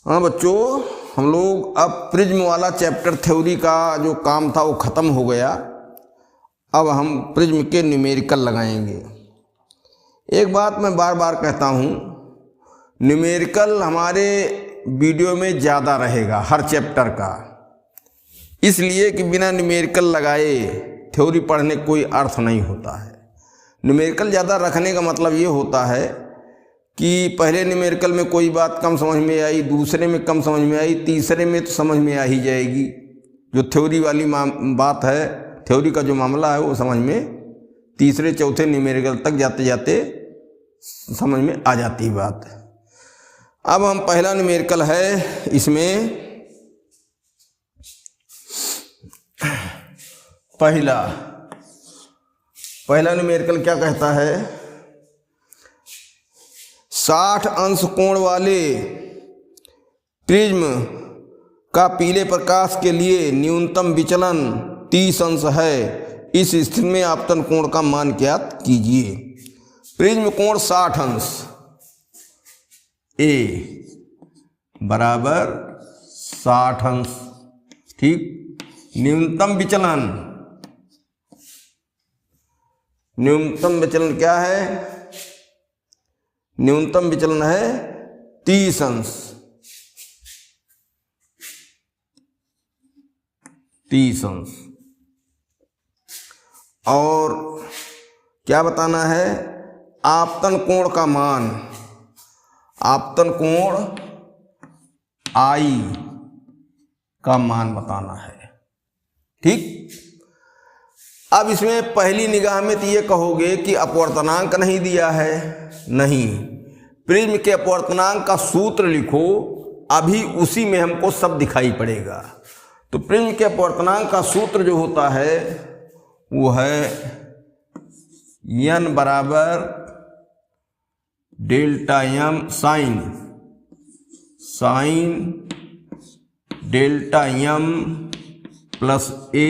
हाँ बच्चों, हम लोग अब प्रिज्म वाला चैप्टर थ्योरी का जो काम था वो ख़त्म हो गया। अब हम प्रिज्म के न्यूमेरिकल लगाएंगे। एक बात मैं बार बार कहता हूँ, न्यूमेरिकल हमारे वीडियो में ज़्यादा रहेगा हर चैप्टर का, इसलिए कि बिना न्यूमेरिकल लगाए थ्योरी पढ़ने कोई अर्थ नहीं होता है। न्यूमेरिकल ज़्यादा रखने का मतलब ये होता है कि पहले न्यूमेरिकल में कोई बात कम समझ में आई, दूसरे में कम समझ में आई, तीसरे में तो समझ में आ ही जाएगी। जो थ्योरी वाली बात है, थ्योरी का जो मामला है वो समझ में तीसरे चौथे न्यूमेरिकल तक जाते जाते समझ में आ जाती है बात। अब हम पहला न्यूमेरिकल है, इसमें पहला न्यूमेरिकल क्या कहता है, 60 अंश कोण वाले प्रिज्म का पीले प्रकाश के लिए न्यूनतम विचलन 30 अंश है। इस स्थिति में आपतन कोण का मान ज्ञात कीजिए। प्रिज्म कोण 60 अंश, ए बराबर 60 अंश, ठीक। न्यूनतम विचलन क्या है? न्यूनतम विचलन है 30 अंश, 30 अंश। और क्या बताना है? आपतन कोण का मान, आपतन कोण आई का मान बताना है, ठीक। अब इसमें पहली निगाह में तो ये कहोगे कि अपवर्तनांक नहीं दिया है। नहीं, प्रिज्म के अपवर्तनांक का सूत्र लिखो, अभी उसी में हमको सब दिखाई पड़ेगा। तो प्रिज्म के अपवर्तनांक का सूत्र जो होता है वो है n बराबर delta m sine delta m plus a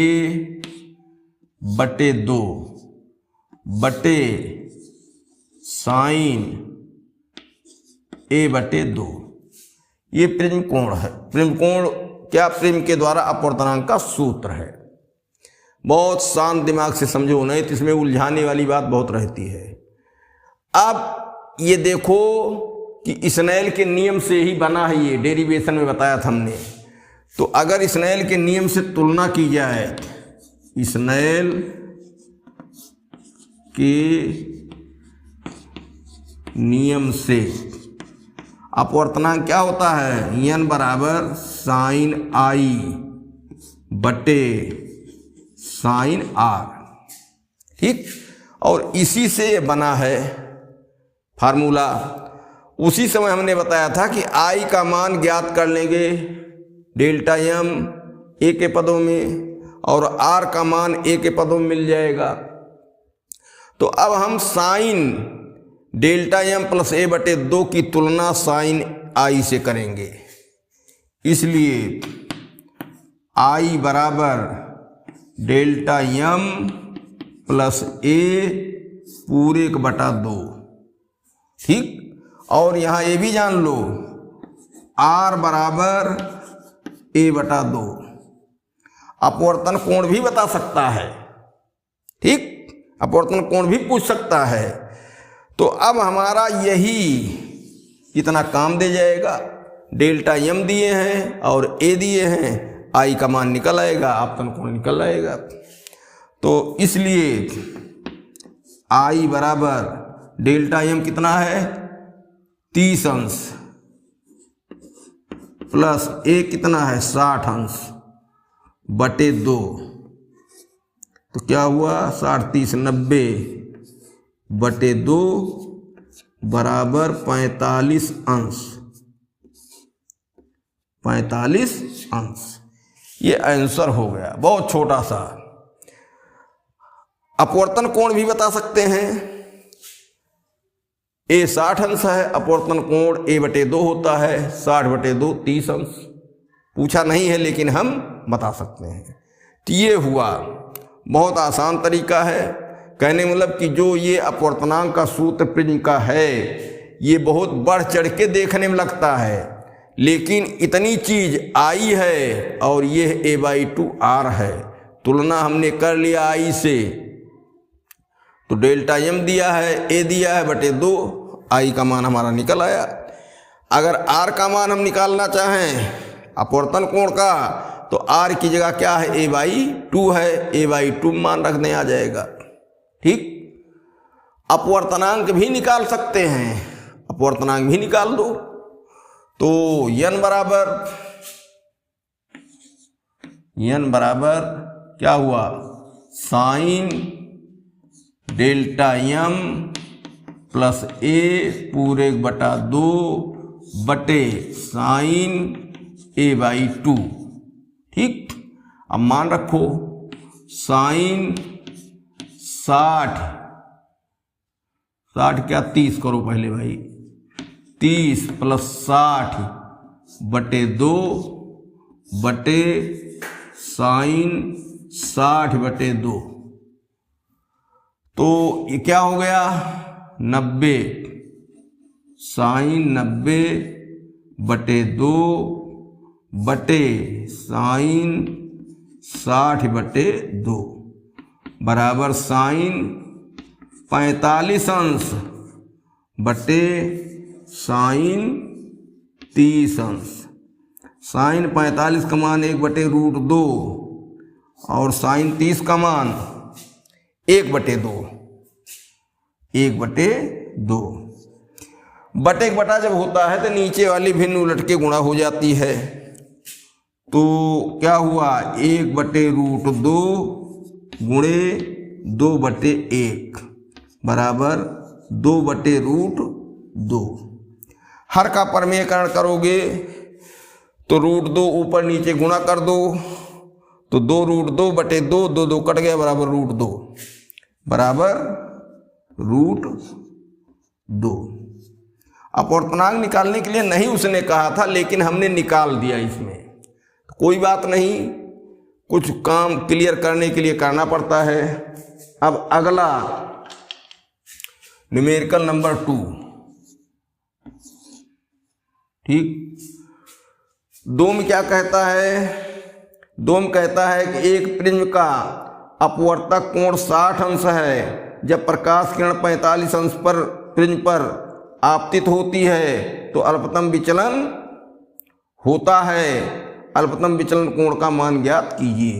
बटे 2 बटे साइन a बटे 2। ये प्रिज्म कोण है। प्रिज्म कोण क्या? प्रिज्म के द्वारा अपवर्तनांक का सूत्र है। बहुत शांत दिमाग से समझो, नहीं तो इसमें उलझाने वाली बात बहुत रहती है। अब ये देखो कि स्नेल के नियम से ही बना है, ये डेरिवेशन में बताया था हमने। तो अगर स्नेल के नियम से तुलना की जाए, स्नेल के नियम से अपवर्तनांक क्या होता है? n बराबर साइन आई बटे साइन आर, ठीक। और इसी से बना है फार्मूला। उसी समय हमने बताया था कि आई का मान ज्ञात कर लेंगे डेल्टा m ए के पदों में, और आर का मान ए के पदों में मिल जाएगा। तो अब हम साइन डेल्टा m प्लस ए बटे 2 की तुलना साइन आई से करेंगे। इसलिए आई बराबर डेल्टा m प्लस ए पूरे का बटा 2, ठीक। और यहाँ ये भी जान लो, आर बराबर ए बटा 2। अपवर्तन कोण भी बता सकता है, ठीक। अपवर्तन कोण भी पूछ सकता है। तो अब हमारा यही इतना काम दे जाएगा। डेल्टा m दिए हैं और a दिए हैं, आई का मान निकल आएगा, आपतन कोण निकल आएगा। तो इसलिए आई बराबर डेल्टा m कितना है? 30 अंश प्लस a कितना है? 60 अंश बटे 2। तो क्या हुआ? 60 30 90 बटे 2 बराबर 45 अंश, 45 अंश। ये आंसर हो गया, बहुत छोटा सा। अपवर्तन कोण भी बता सकते हैं। ए 60 अंश है, अपवर्तन कोण ए बटे 2 होता है, 60 बटे 2 30 अंश। पूछा नहीं है लेकिन हम बता सकते हैं। तो ये हुआ, बहुत आसान तरीका है। कहने मतलब कि जो ये अपवर्तनांक का सूत्र प्रिज्म का है, ये बहुत बढ़ चढ़ के देखने में लगता है, लेकिन इतनी चीज आई है और ये a/2 r है। तुलना हमने कर लिया आई से, तो डेल्टा m दिया है, a दिया है बटे 2, i का मान हमारा निकल आया। अगर r का मान हम निकालना चाहें अपवर्तन कोण का, तो r की जगह क्या है, a/2 है, a/2 मान रख दें, आ जाएगा। ठीक, अपवर्तनांक भी निकाल सकते हैं, अपवर्तनांक भी निकाल दो। तो n बराबर क्या हुआ, sine delta m plus a पूरे बटा 2 बटे साइन a/2। ठीक, अब मान रखो साइन 60 क्या 30 करो पहले भाई, 30 प्लस 60 बटे 2 बटे साइन 60 बटे 2, तो ये क्या हो गया 90, साइन 90 बटे 2 बटे साइन 60 बटे 2 बराबर साइन 45 अंश बटे साइन 30 अंश। साइन 45 का मान 1/√2 और साइन 30 का मान 1/2, 1/2। बटे एक बटा जब होता है तो नीचे वाली भिन्न उलट के गुणा हो जाती है, तो क्या हुआ 1/√2 गुणे 2/1 बराबर 2/√2। हर का परमेयकरण करोगे तो √2 ऊपर नीचे गुणा कर दो, तो 2√2 बटे 2, 2 कट गया बराबर √2 बराबर √2। अपवर्तनांक निकालने के लिए नहीं उसने कहा था, लेकिन हमने निकाल दिया इसमें, कोई बात नहीं, कुछ काम क्लियर करने के लिए करना पड़ता है। अब अगला न्यूमेरिकल नंबर 2। ठीक, 2 में क्या कहता है, 2 में कहता है कि एक प्रिज्म का अपवर्तक कोण 60 अंश है जब प्रकाश किरण 45 अंश पर प्रिज्म पर आपतित होती है तो अल्पतम विचलन होता है। अल्पतम विचलन कोण का मान ज्ञात कीजिए।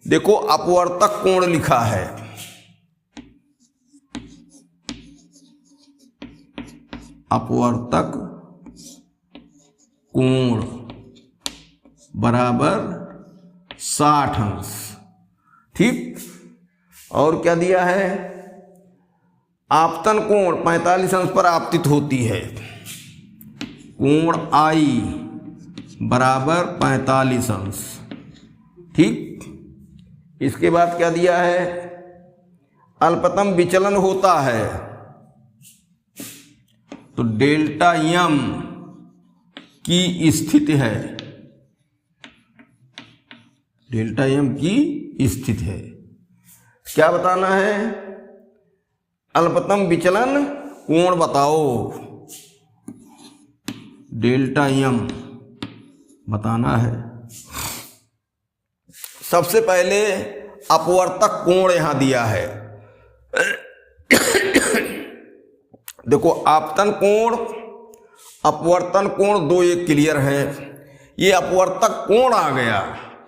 देखो अपवर्तक कोण लिखा है, अपवर्तक कोण बराबर 60 अंश। ठीक, और क्या दिया है, आपतन कोण 45 अंश पर आपतित होती है, कोण I बराबर 45 अंश। ठीक, इसके बाद क्या दिया है, अल्पतम विचलन होता है, तो डेल्टा m की स्थिति है, डेल्टा m की स्थिति है। क्या बताना है, अल्पतम विचलन कोण बताओ, डेल्टा m बताना है। सबसे पहले अपवर्तक कोण यहां दिया है। देखो आपतन कोण अपवर्तन कोण 2 एक क्लियर है, ये अपवर्तक कोण आ गया।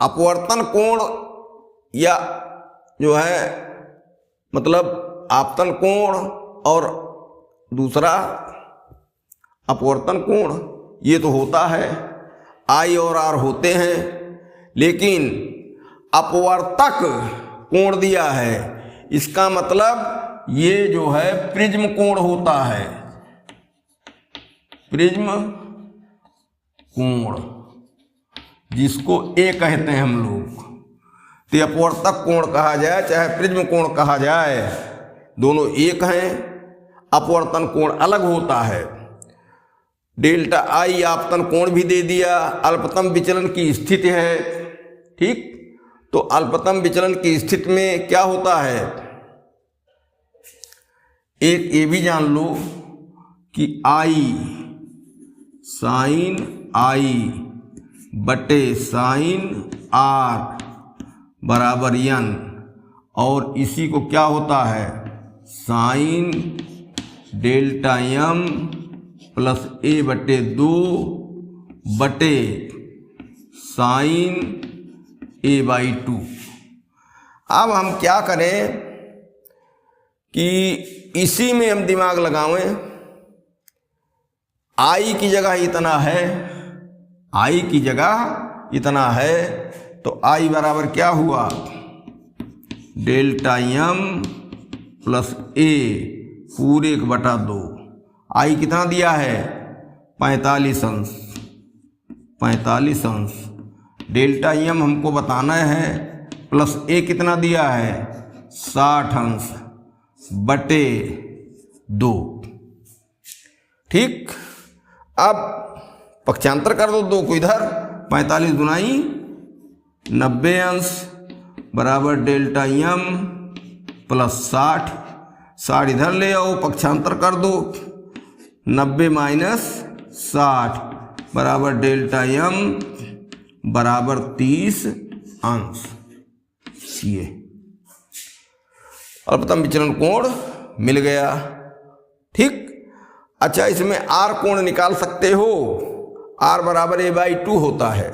अपवर्तन कोण या जो है मतलब आपतन कोण और दूसरा अपवर्तन कोण, ये तो होता है, I और R होते हैं, लेकिन अपवर्तक कोण दिया है, इसका मतलब ये जो है प्रिज्म कोण होता है, प्रिज्म कोण जिसको A कहते हैं हम लोग। तो अपवर्तक कोण कहा जाए चाहे प्रिज्म कोण कहा जाए, दोनों एक हैं, अपवर्तन कोण अलग होता है। डेल्टा I आपतन कोण भी दे दिया, अल्पतम विचलन की स्थिति है। ठीक, तो अल्पतम विचलन की स्थिति में क्या होता है, एक ये भी जान लो कि I साइन आई बटे साइन आर बराबर n, और इसी को क्या होता है sine delta m plus a बटे 2 बटे साइन a/2। अब हम क्या करें कि इसी में हम दिमाग लगावें। आई की जगह इतना है, आई की जगह इतना है, तो आई बराबर क्या हुआ डेल्टा m प्लस a पूरे 1/2। आई कितना दिया है 45 अंश, 45 अंश। डेल्टा m हमको बताना है, प्लस a कितना दिया है 60 अंश बटे 2। ठीक, अब पक्षांतर कर दो 2 को इधर, 45 दुनाई 90 अंश बराबर डेल्टा m प्लस 60 इधर ले आओ, पक्षांतर कर दो 90 माइनस 60 बराबर डेल्टा m बराबर 30 अंश। ये अल्पतम विचलन कोण मिल गया। ठीक, अच्छा इसमें आर कोण निकाल सकते हो, आर बराबर a/2 होता है,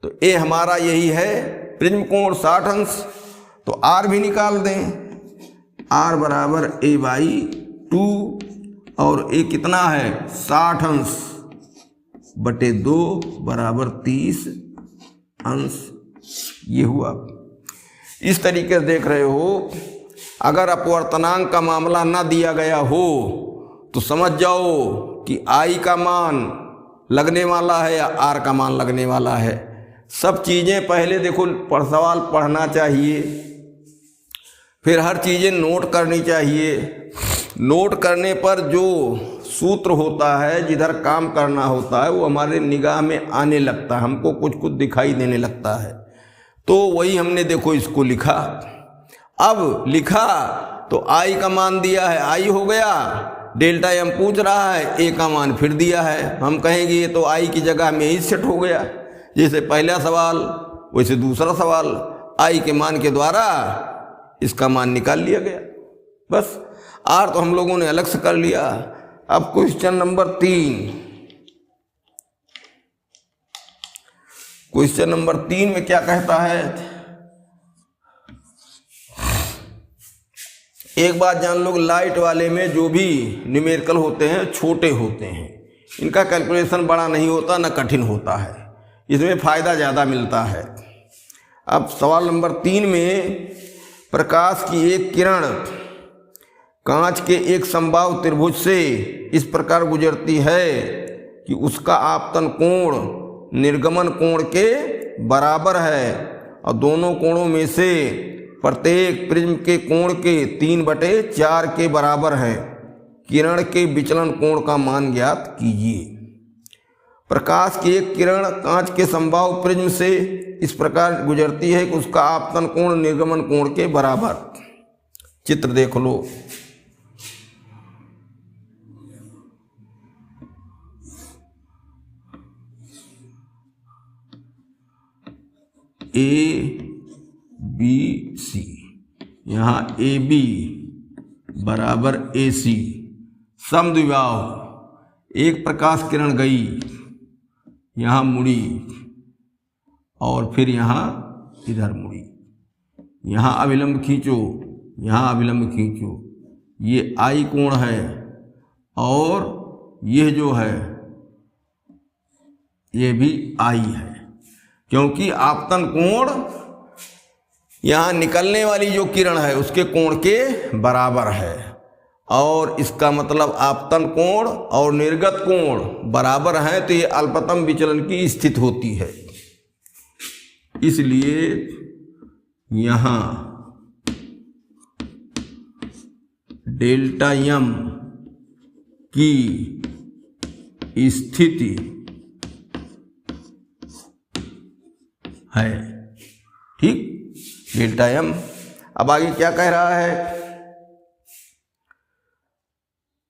तो a हमारा यही है प्रिज्म कोण 60 अंश, तो आर भी निकाल दें, आर बराबर a/2 और a कितना है 60 अंश बटे 2 बराबर 30 अंश। ये हुआ। इस तरीके से देख रहे हो, अगर अपवर्तनांक का मामला ना दिया गया हो तो समझ जाओ कि आई का मान लगने वाला है या आर का मान लगने वाला है। सब चीज़ें पहले देखो सवाल पढ़ना चाहिए, फिर हर चीज़ें नोट करनी चाहिए। नोट करने पर जो सूत्र होता है, जिधर काम करना होता है, वो हमारे निगाह में आने लगता है, हमको कुछ कुछ दिखाई देने लगता है। तो वही हमने देखो इसको लिखा। अब लिखा तो आई का मान दिया है, आई हो गया, डेल्टा m पूछ रहा है, a का मान फिर दिया है। हम कहेंगे ये तो आई की जगह में ही सेट हो गया, जैसे पहला सवाल वैसे दूसरा सवाल, आई के मान के द्वारा इसका मान निकाल लिया गया। बस आर तो हम लोगों ने अलग से कर लिया। अब क्वेश्चन नंबर 3, क्वेश्चन नंबर 3 में क्या कहता है, एक बात जान लो, लाइट वाले में जो भी न्यूमेरिकल होते हैं छोटे होते हैं, इनका कैलकुलेशन बड़ा नहीं होता, ना कठिन होता है, इसमें फ़ायदा ज़्यादा मिलता है। अब सवाल नंबर 3 में प्रकाश की एक किरण कांच के एक समबाहु त्रिभुज से इस प्रकार गुजरती है कि उसका आपतन कोण निर्गमन कोण के बराबर है और दोनों कोणों में से प्रत्येक प्रिज्म के कोण के 3/4 के बराबर है। किरण के विचलन कोण का मान ज्ञात कीजिए। प्रकाश की एक किरण कांच के समबाहु प्रिज्म से इस प्रकार गुजरती है कि उसका आपतन कोण निर्गमन कोण के बराबर। चित्र देख लो। ABC, यहाँ AB बराबर AC, समद्विबाहु। एक प्रकाश किरण गई, यहाँ मुड़ी और फिर यहाँ इधर मुड़ी, यहाँ अभिलंब खींचो, यहाँ अभिलंब खींचो, ये I कोण है और यह जो है ये भी I है, क्योंकि आपतन कोण यहाँ निकलने वाली जो किरण है उसके कोण के बराबर है, और इसका मतलब आपतन कोण और निर्गत कोण बराबर है, तो ये अल्पतम विचलन की स्थिति होती है। इसलिए यहाँ डेल्टा m की स्थिति है। ठीक, डेल्टा m। अब आगे क्या कह रहा है,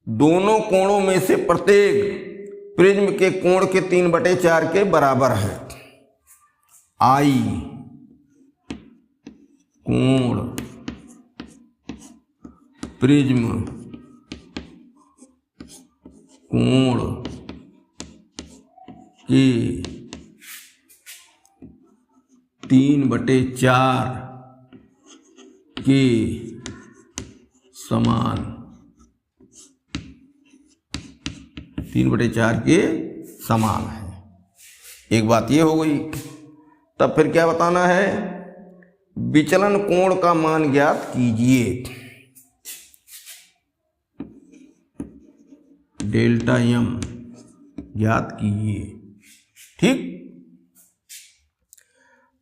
दोनों कोणों में से प्रत्येक प्रिज्म के कोण के 3/4 के बराबर है। आई कोण प्रिज्म कोण के 3/4 के समान, 3/4 के समान है। एक बात ये हो गई। तब फिर क्या बताना है? विचलन कोण का मान ज्ञात कीजिए। डेल्टा एम ज्ञात कीजिए। ठीक।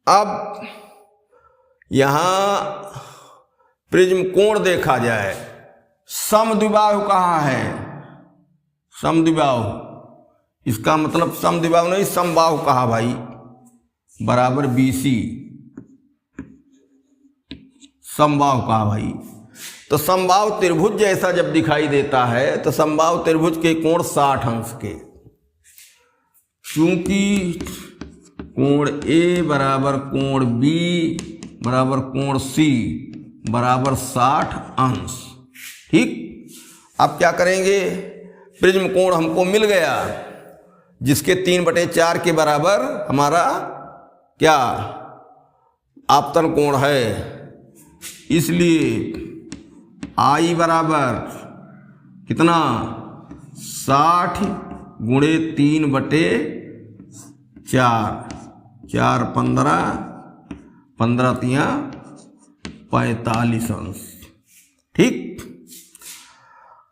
अब यहां प्रिज्म कोण देखा जाए। समद्विबाहु कहाँ है? समद्विबाहु, इसका मतलब समद्विबाहु नहीं, समबाहु कहा भाई, बराबर BC। समबाहु कहा भाई। तो समबाहु त्रिभुज जैसा जब दिखाई देता है तो समबाहु त्रिभुज के कोण 60 अंश के, क्योंकि कोण A बराबर कोण B बराबर कोण C बराबर 60 अंश। ठीक। अब क्या करेंगे? प्रिज्म कोण हमको मिल गया जिसके 3/4 के बराबर हमारा क्या आपतन कोण है। इसलिए I बराबर कितना? 60 गुणे 3/4, 4 15, 15 तिया 45 अंश। ठीक।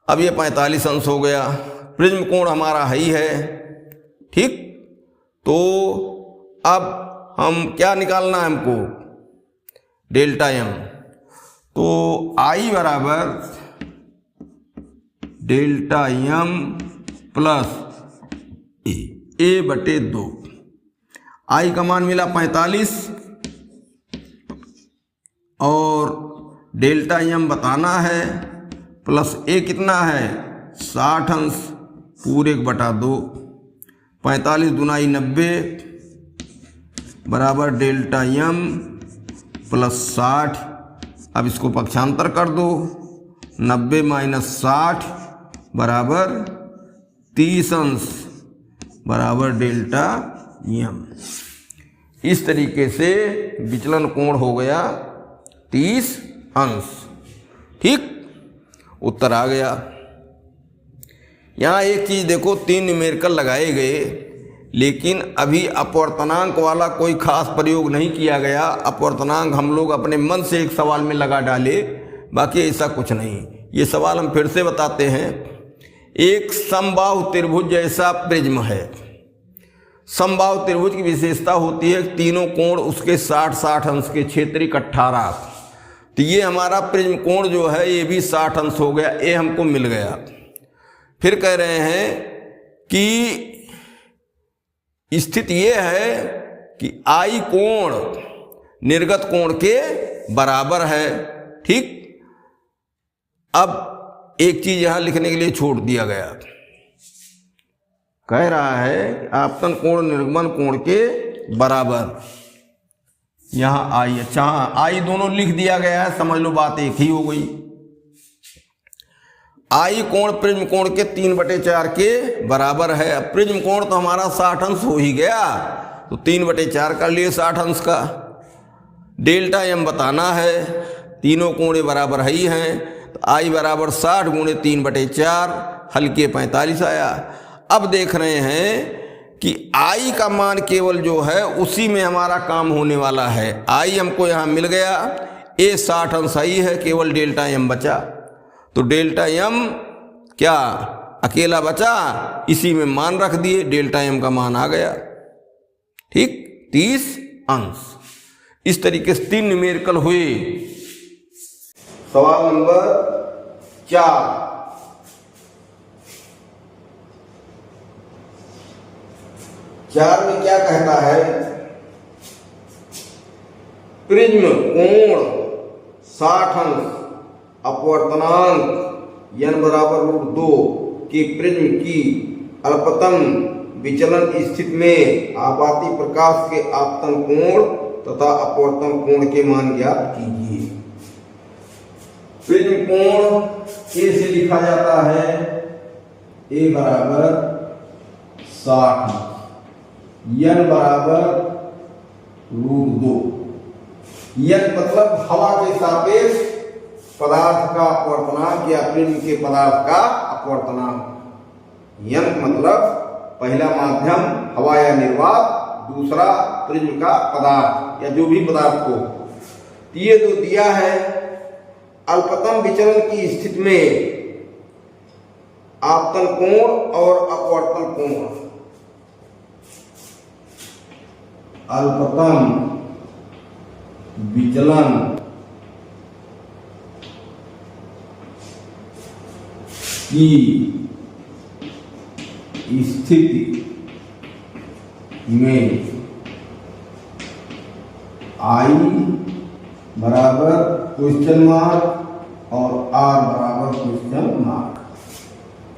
अब ये 45 अंश हो गया। प्रिज्म कोण हमारा है ही है। ठीक। तो अब हम क्या निकालना है हमको? Delta M. तो आई बराबर डेल्टा एम प्लस A/2। आई का मान मिला 45 और डेल्टा एम बताना है, प्लस A कितना है? 60 अंश पूरे 1/2। 45 दूनाई 90 बराबर डेल्टा एम प्लस 60। अब इसको पक्षांतर कर दो। 90 - 60 बराबर 30 अंश बराबर डेल्टा एम। इस तरीके से विचलन कोण हो गया 30 अंश। ठीक। उत्तर आ गया। यहाँ एक चीज़ देखो, 3 न्यूमेरिकल लगाए गए, लेकिन अभी अपवर्तनांक वाला कोई खास प्रयोग नहीं किया गया। अपवर्तनांक हम लोग अपने मन से एक सवाल में लगा डाले, बाकी ऐसा कुछ नहीं। ये सवाल हम फिर से बताते हैं। एक समबाहु त्रिभुज जैसा प्रिज्म है। समबाहु त्रिभुज की विशेषता होती है तीनों कोण उसके 60-60 अंश के, क्षेत्रिक 18। तो ये हमारा प्रिज्म कोण जो है ये भी 60 अंश हो गया। ये हमको मिल गया। फिर कह रहे हैं कि स्थिति ये है कि आई कोण निर्गत कोण के बराबर है। ठीक। अब एक चीज यहां लिखने के लिए छोड़ दिया गया। कह रहा है आपतन कोण निर्गमन कोण के बराबर। यहां आई, अच्छा आई दोनों लिख दिया गया है, समझ लो बात एक ही हो गई। आई कोण प्रिज्म कोण के 3/4 के बराबर है। अब प्रिज्म कोण तो हमारा 60 अंश हो ही गया, तो 3/4 कर लिए 60 अंश का। डेल्टा एम बताना है, तीनों कोण बराबर ही हैं, तो आई बराबर 60 गुणे 3/4, हल्के 45 आया। अब देख रहे हैं कि आई का मान केवल जो है उसी में हमारा काम होने वाला है। आई हमको यहाँ मिल गया, ए 60 अंश आई है, केवल डेल्टा एम बचा। तो डेल्टा एम क्या अकेला बचा, इसी में मान रख दिए, डेल्टा एम का मान आ गया। ठीक। 30 अंश। इस तरीके से 3 न्यूमेरिकल हुए। सवाल नंबर 4। में क्या कहता है? प्रिज्म कोण 60 अंश अपवर्तनांक n बराबर √2 की प्रिज्म की अल्पतम विचलन स्थिति में आपाती प्रकाश के आपतन कोण तथा अपवर्तन कोण के मान ज्ञात कीजिए। प्रिज्म कोण ए से लिखा जाता है ए बराबर 60, n बराबर √2। n मतलब हवा के सापेक्ष पदार्थ का अपवर्तनांक या प्रिज्म के पदार्थ का अपवर्तनांक। n मतलब पहला माध्यम हवा या निर्वात, दूसरा प्रिज्म का पदार्थ या जो भी पदार्थ हो। ये जो दिया है अल्पतम विचलन की स्थिति में आपतन कोण और अपवर्तन कोण, अल्पतम विचलन की स्थिति में I बराबर क्वेश्चन मार्क और R बराबर क्वेश्चन मार्क।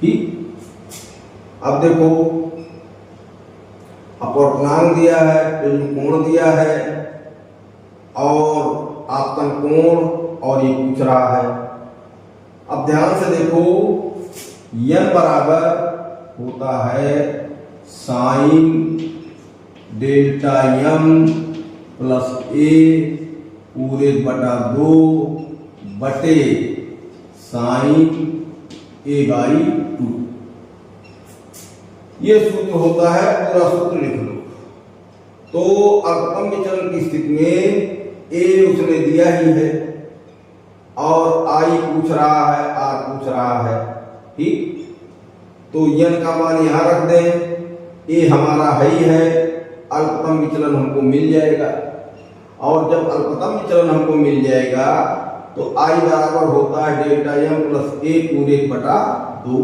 ठीक, अब देखो अपवर्तनांक दिया है, प्रिज्म कोण दिया है और आपतन कोण और ये पूछ रहा है। अब ध्यान से देखो n बराबर होता है sine delta m plus a पूरे बटा 2 बटे साइन a/2। ये सूत्र होता है, पूरा सूत्र लिख लो। तो अल्पतम विचलन की स्थिति में a उसने दिया ही है और I पूछ रहा है, R पूछ रहा है। ठीक, तो n का मान यहां रख दें, a हमारा है ही है, अल्पतम विचलन हमको मिल जाएगा। और जब अल्पतम विचलन हमको मिल जाएगा तो I बराबर होता है डेल्टा m प्लस a पूरे बटा 2।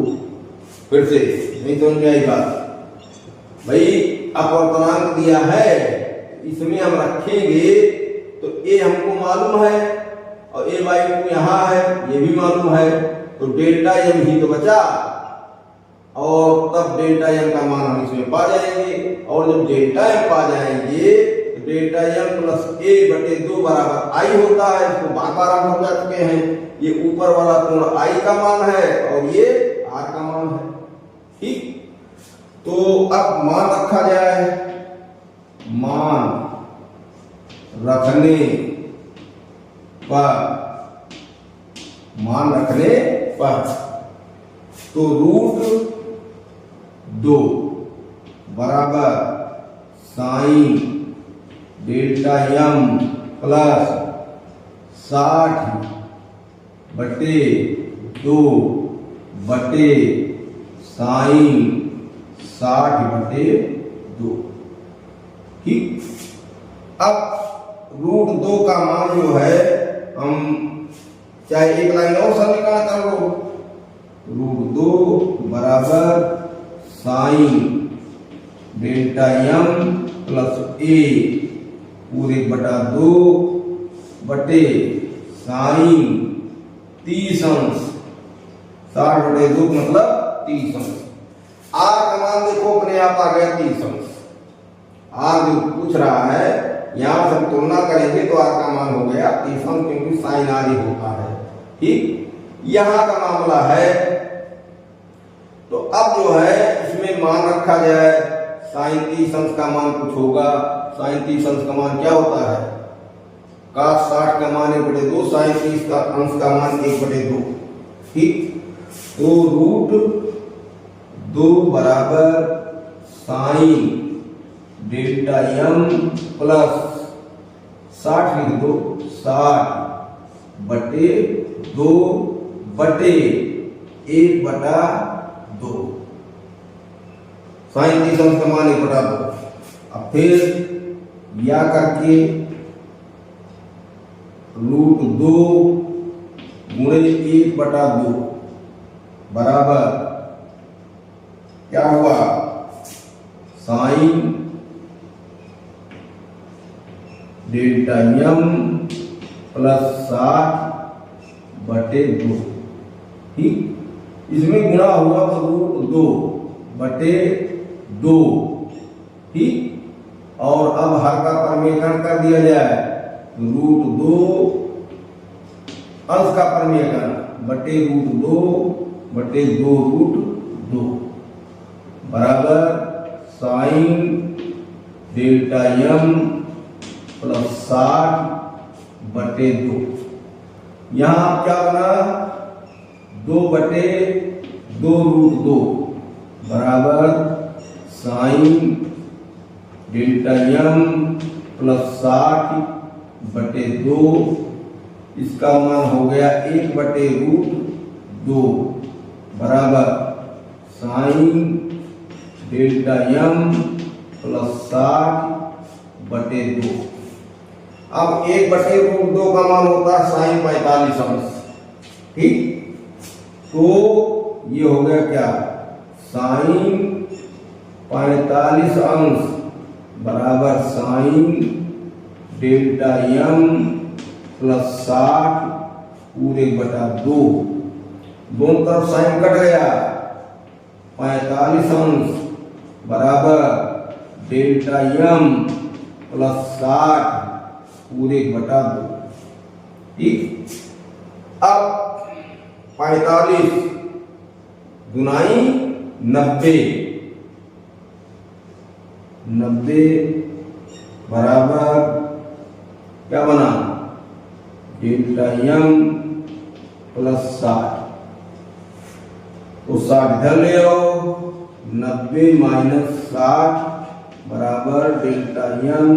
फिर से नहीं समझ में आई बात? भाई अपवर्तनांक दिया है, इसमें हम रखेंगे तो a हमको मालूम है और a/2 यहाँ है, ये भी मालूम है, तो डेल्टा m ही तो बचा और तब डेल्टा m का मान हम इसमें पा जाएंगे। और जब डेल्टा m पा जाएंगे तो डेल्टा m प्लस a बटे 2 बराबर I होता है। इसको बार बार हम समझा चुके हैं। ये ऊपर वाला कोण I का मान है और ये R का मान है। ठीक, तो अब मान रखा जाए, मान रखने पर तो √2 बराबर साइन डेल्टा m प्लस 60 बटे 2 बटे साइन 60 बटे 2। ठीक, अब √2 का मान जो है हम चाहे एक लाइन और समीकरण कर लो, √2 बराबर sine delta m plus a पूरे बटा 2 बटे साइन 30 अंश, 60 बटे 2 मतलब 30 अंश। R का मान देखो अपने आप आ गया 30 अंश। R जो पूछ रहा है यहां से तुलना करेंगे तो R का मान हो गया 30 अंश, क्योंकि साइन R ही होता है। ठीक, यहां का मामला है तो अब जो है इसमें मान रखा जाए, साइन 30 अंश का मान कुछ होगा। साइन 30 अंश का मान क्या होता है? cos 60 का मान 1/2, साइन 30 का अंश का मान 1/2। ठीक, तो √2 बराबर साइन डेल्टा m प्लस 60 लिख दो, 60 बटे 2 बटे 1/2। साइन 30 अंश का मान 1/2। अब फिर या करके √2 गुणे 1/2 बराबर क्या हुआ? साइन डेल्टा m प्लस 60 बटे 2। ठीक, इसमें गुणा हुआ तो √2 बटे 2, ठीक। और अब हर का परमेयकरण कर दिया जाए तो √2 अंश का परमेयकरण बटे √2 बटे 2√2 बराबर साइन डेल्टा m प्लस 60 बटे 2। यहाँ क्या बना 2 बटे 2√2 बराबर साइन डेल्टा m प्लस 60 बटे 2। इसका मान हो गया 1 बटे √2 बराबर साइन डेल्टा m प्लस 60 बटे 2। अब 1 बटे √2 का मान होता है साइन 45 अंश, ठीक। तो ये हो गया क्या साइन 45 अंश बराबर साइन डेल्टा m प्लस 60 पूरे बटा 2। दोनों तरफ साइन कट गया, 45 अंश बराबर डेल्टा m प्लस 60 पूरे बटा 2, ठीक। अब 45 गुनाई 90 बराबर क्या बना डेल्टा m प्लस 60। तो 60 इधर ले आओ, 90 माइनस 60 बराबर डेल्टा m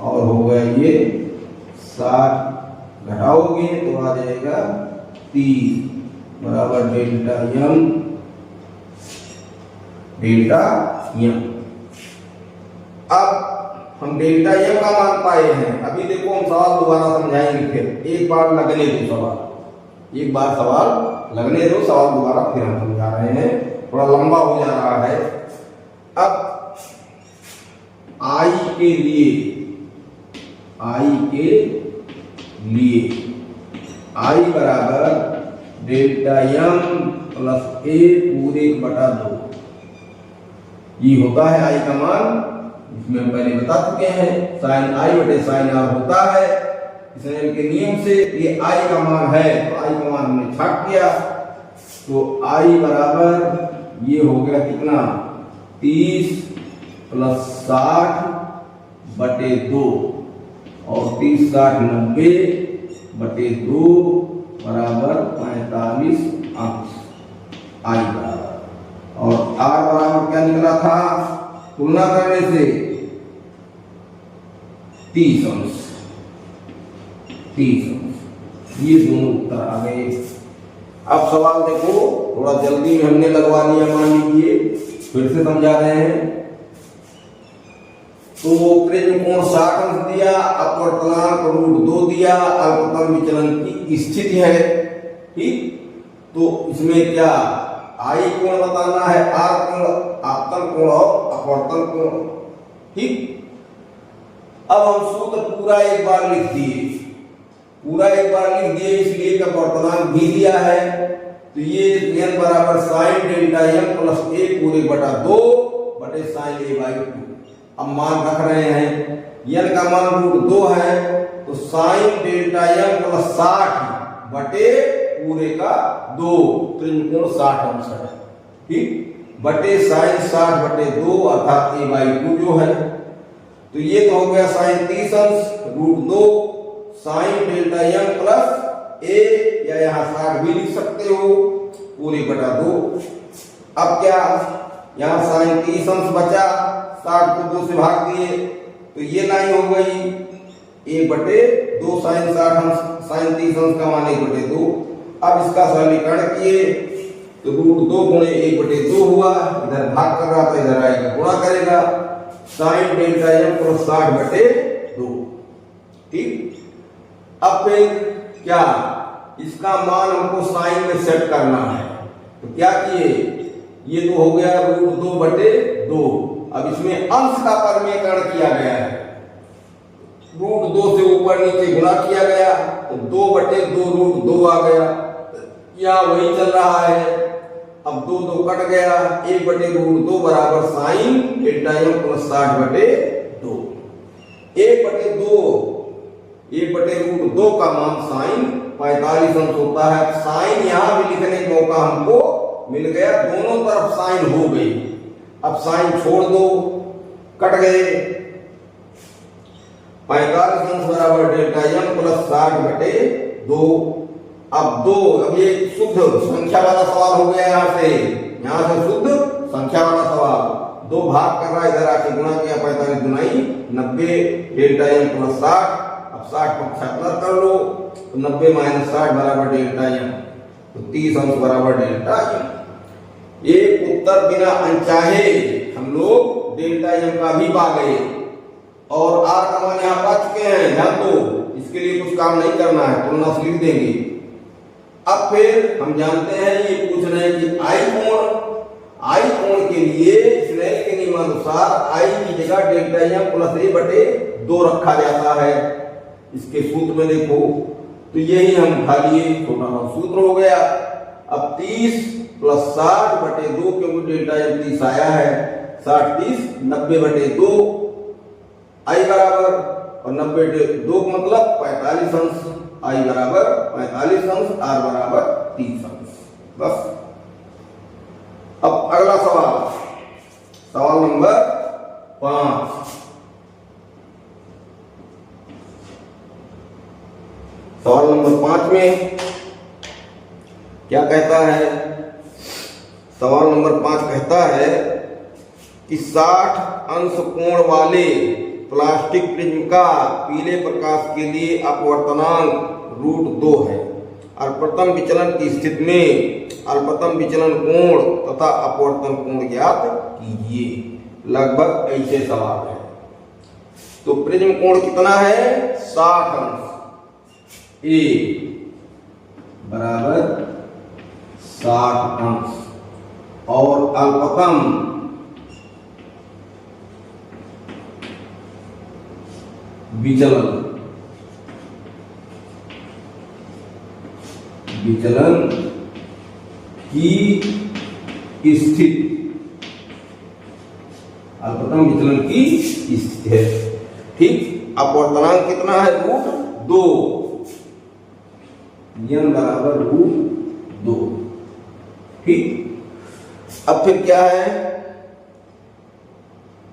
और हो गया ये 60 घटाओगे तो आ जाएगा 30 बराबर डेल्टा m डेल्टा m। अब हम डेल्टा m का मान पाए हैं। अभी देखो हम सवाल दोबारा समझाएंगे, फिर एक बार लगने दो सवाल, एक बार सवाल लगने दो, सवाल दोबारा फिर हम समझा रहे हैं, थोड़ा लंबा हो जा रहा है। अब I के लिए I बराबर डेल्टा m प्लस a पूरे बटा 2 ये होता है I का मान, इसमें हम पहले बता चुके हैं साइन I बटे साइन r होता है इसराइल के नियम से। ये I का मान है तो I का मान हमने छाप दिया, तो I बराबर ये हो गया कितना 30 प्लस 60 बटे 2 और 30 60 90 बटे 2 बराबर 45 अंश I बराबर। और R बराबर क्या निकला था तुलना करने से 30 अंश। ये दोनों उत्तर आ गए। अब सवाल देखो, थोड़ा जल्दी में हमने लगवा लिया, मान लीजिए फिर से समझा रहे हैं। तो प्रिज्म कोण 60 अंश दिया, अपवर्तनांक √2 दिया, अल्पतम विचलन की स्थिति है, ठीक। तो इसमें क्या I कोण बताना है, R कोण, आपतन कोण और अपवर्तन कोण, ठीक। अब हम सूत्र पूरा एक बार लिख दिए, इसलिए का अपवर्तनांक भी दिया है। तो ये n बराबर sine delta m plus a पूरे बटा 2 बटे साइन a/2। अब मान रख रहे हैं, n का मान √2 है तो साइन डेल्टा m प्लस 60 बटे पूरे का 2 त्रिकोण 60 अंश है, ठीक, बटे साइन 60 बटे 2 अर्थात a/2 जो है। तो ये तो हो गया साइन 30 अंश √2 sine delta m plus a, या यहाँ 60 भी लिख सकते हो पूरे बटा 2। अब क्या यहाँ साइन 30 अंश बचा, 60 को 2 से भाग दिए तो ये लाइन हो गई 1 बटे 2 साइन 60 अंश, साइन 30 अंश का मान 1 बटे 2। अब इसका सरलीकरण किए तो √2 गुणे 1 बटे 2 हुआ, इधर भाग कर रहा था इधर आएगा गुणा करेगा, साइन डेल्टा m प्लस 60 बटे 2, ठीक। अब फिर क्या इसका मान हमको साइन में सेट करना है, तो क्या किए, ये तो हो गया √2 बटे 2। अब इसमें अंश का परमेयकरण किया गया है, √2 से ऊपर नीचे गुणा किया गया तो 2 बटे 2 √2 आ गया। यहाँ वही चल रहा है, अब 2 2 कट गया, 1/√2 बराबर साइन डेल्टा m प्लस 60/2। 1/2 का मान साइन 45 अंश होता है। साइन यहां भी लिखने का मौका हमको मिल गया, दोनों तरफ साइन हो गई। अब साइन छोड़ दो, कट गए, 45 अंश बराबर डेल्टा m प्लस 60/2। अब ये शुद्ध संख्या वाला सवाल हो गया। यहां से शुद्ध संख्या वाला सवाल, 2 भाग कर रहा है, इधर आके गुणा किया, 45 गुनाई 90 डेल्टा m प्लस 60। अब 60 पक्षांतर कर लो तो 90 माइनस 60 बराबर डेल्टा m, तो 30 अंश बराबर डेल्टा m। एक उत्तर बिना अनचाहे हम लोग डेल्टा m का भी पा गए और r का मान यहाँ पा चुके हैं। ध्यान दो, इसके लिए कुछ काम नहीं करना है, तुलना से लिख देंगे। अब फिर हम जानते हैं, ये पूछ रहे हैं कि आई कोण के लिए स्नेल के नियमानुसार आई की जगह डेल्टा m प्लस a/2 रखा जाता है। इसके सूत्र में देखो तो यही हम उठा लिए, छोटा सा सूत्र हो गया। अब 30 प्लस 60/2, क्योंकि डेल्टा m 30 आया है, 60 30 90/2 आई बराबर, और 90/2 मतलब 45 अंश, आई बराबर 45 अंश, आर बराबर 30 अंश। बस। अब अगला सवाल, सवाल नंबर 5। सवाल नंबर 5 में क्या कहता है? सवाल नंबर 5 कहता है कि 60 अंश कोण वाले प्लास्टिक प्रिज्म का पीले प्रकाश के लिए अपवर्तनांक √2 है और प्रथम विचलन की स्थिति में अल्पतम विचलन कोण तथा अपवर्तन कोण ज्ञात कीजिए। लगभग ऐसे सवाल है। तो प्रिज्म कोण कितना है? 60 अंश। ए बराबर 60 अंश और अल्पतम विचलन की स्थिति, अल्पतम विचलन की स्थिति है। ठीक। अपवर्तनांक कितना है? √2, n बराबर √2। ठीक। अब फिर क्या है?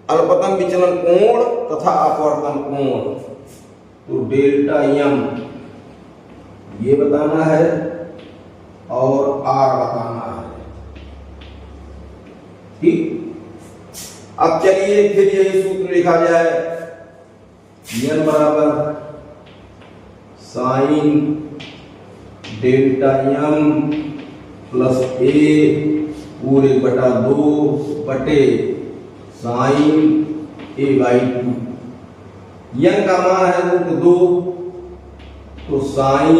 अल्पतम विचलन कोण तथा अपवर्तन कोण, तो डेल्टा m ये बताना है और r बताना है। ठीक। अब चलिए फिर यही सूत्र लिखा जाए, n बराबर sine delta m plus a पूरे बटा 2 बटे साइन a/2। n का मान है √2, तो sine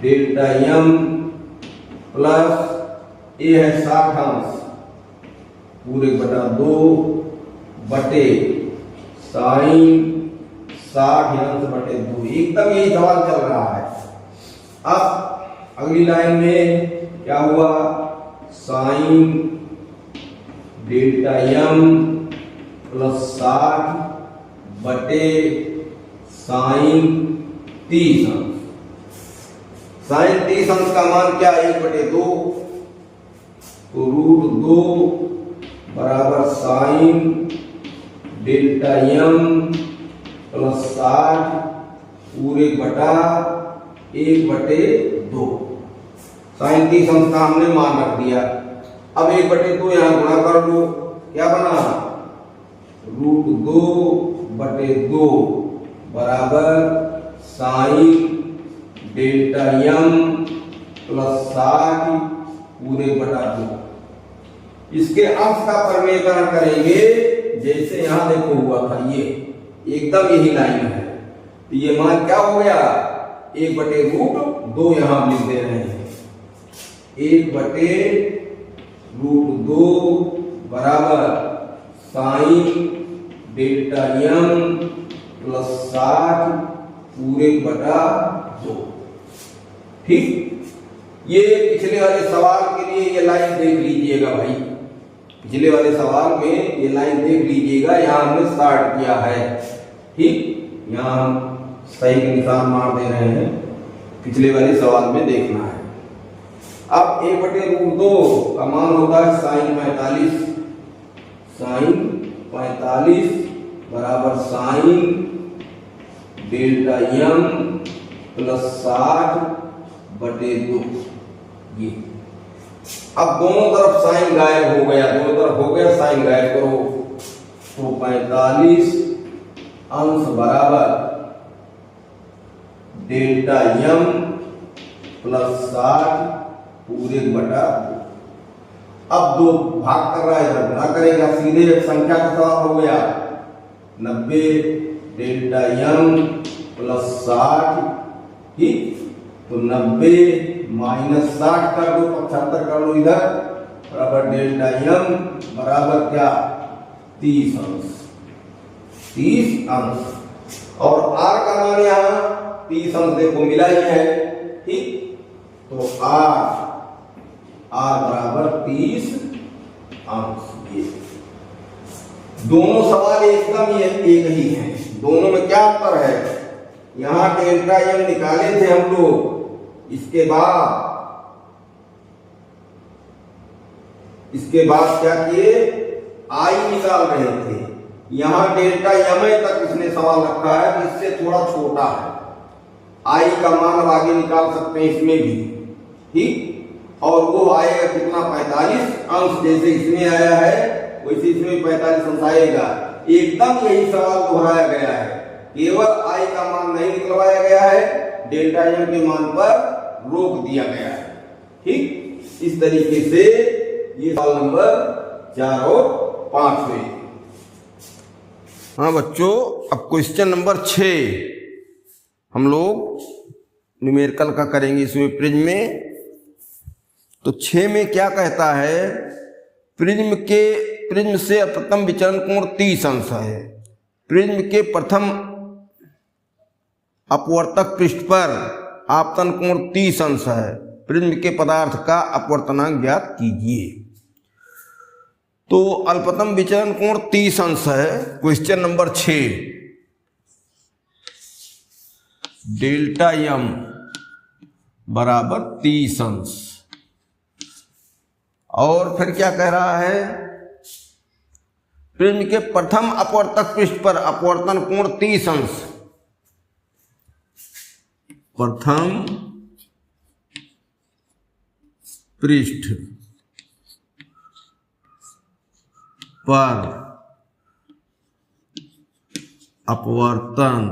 delta m plus a है 60 अंश पूरे बटा 2 बटे साइन 60 अंश बटे 2। एकदम यही सवाल चल रहा है। अब अगली लाइन में क्या हुआ? साइन डेल्टा m प्लस 60 बटे साइन 30 अंश। साइन 30 अंश का मान क्या? 1/2, तो √2 बराबर साइन डेल्टा m प्लस 60 पूरे बटा 1/2। साइन 30 अंश का हमने मान रख दिया। अब 1/2 यहां गुणा कर लो, क्या बना? √2/2 बराबर साइन डेल्टा m प्लस 60 पूरे बटा 2। इसके अंश का परिमेयकरण करेंगे, जैसे यहां देखो हुआ था, ये एकदम यही लाइन है। तो ये मान क्या हो गया? 1/√2 यहां लिख दे रहे हैं। 1/√2 बराबर साइन डेल्टा m प्लस 60 पूरे बटा 2। ठीक। ये पिछले वाले सवाल के लिए ये लाइन देख लीजिएगा भाई, पिछले वाले सवाल में ये लाइन देख लीजिएगा, यहाँ हमने स्टार्ट किया है, ठीक, यहाँ हम सही के निशान मार दे रहे हैं, पिछले वाले सवाल में देखना है। अब 1/√2 का मान होता है साइन 45, साइन 45 बराबर साइन डेल्टा m प्लस 60/2। ये अब दोनों तरफ साइन गायब हो गया, दोनों तरफ हो गया साइन गायब करो, तो 45 अंश बराबर डेल्टा m प्लस 60 पूरे बटा 2। अब 2 भाग कर रहा है, इधर गुणा करेगा, सीधे संख्या का सवाल हो गया, 90 डेल्टा m प्लस 60, ठीक, तो 90 माइनस 60 कर दो, 75 कर लो इधर, बराबर डेल्टा m बराबर क्या 30 अंश, 30 अंश, और r का मान यहाँ 30 अंश देखो मिला ही है, ठीक, तो r बराबर 30 अंश। ये दोनों सवाल एकदम ये एक ही हैं, दोनों में क्या अंतर है, यहाँ डेल्टा m निकाले थे हम लोग, इसके बाद क्या किए, i निकाल रहे थे, यहाँ डेल्टा m तक इसने सवाल रखा है, तो इससे थोड़ा छोटा है, i का मान आगे निकाल सकते हैं इसमें भी, ठीक, और वो आएगा कितना 45 अंश, जैसे इसमें आया है वैसे इसमें 45 अंश आएगा। एकदम यही सवाल दोहराया गया है, केवल i का मान नहीं निकलवाया गया है, डेल्टा m के मान पर रोक दिया गया है, ठीक। इस तरीके से ये सवाल नंबर 4 और 5 हुए। हाँ बच्चों, अब क्वेश्चन नंबर 6 हम लोग न्यूमेरिकल का करेंगे इसमें प्रिज्म में। तो 6 में क्या कहता है, प्रिज्म से अपवर्तन विचलन कोण 30 अंश है, प्रिज्म के प्रथम अपवर्तक पृष्ठ पर आपतन कोण 30 अंश है, प्रिज्म के पदार्थ का अपवर्तनांक ज्ञात कीजिए। तो अल्पतम विचलन कोण 30 अंश है, क्वेश्चन नंबर 6, डेल्टा m बराबर 30 अंश, और फिर क्या कह रहा है, प्रिज्म के प्रथम अपवर्तक पृष्ठ पर अपवर्तन कोण 30 अंश, प्रथम पृष्ठ पर अपवर्तन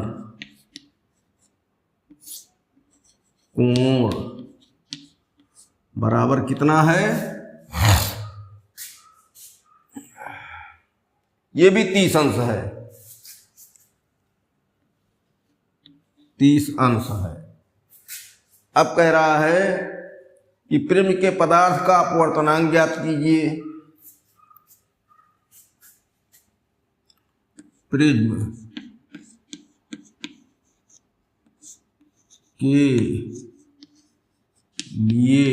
कोण बराबर कितना है, ये भी 30 अंश है, 30 अंश है। अब कह रहा है कि प्रिज्म के पदार्थ का अपवर्तनांक ज्ञात कीजिए। प्रिज्म के लिए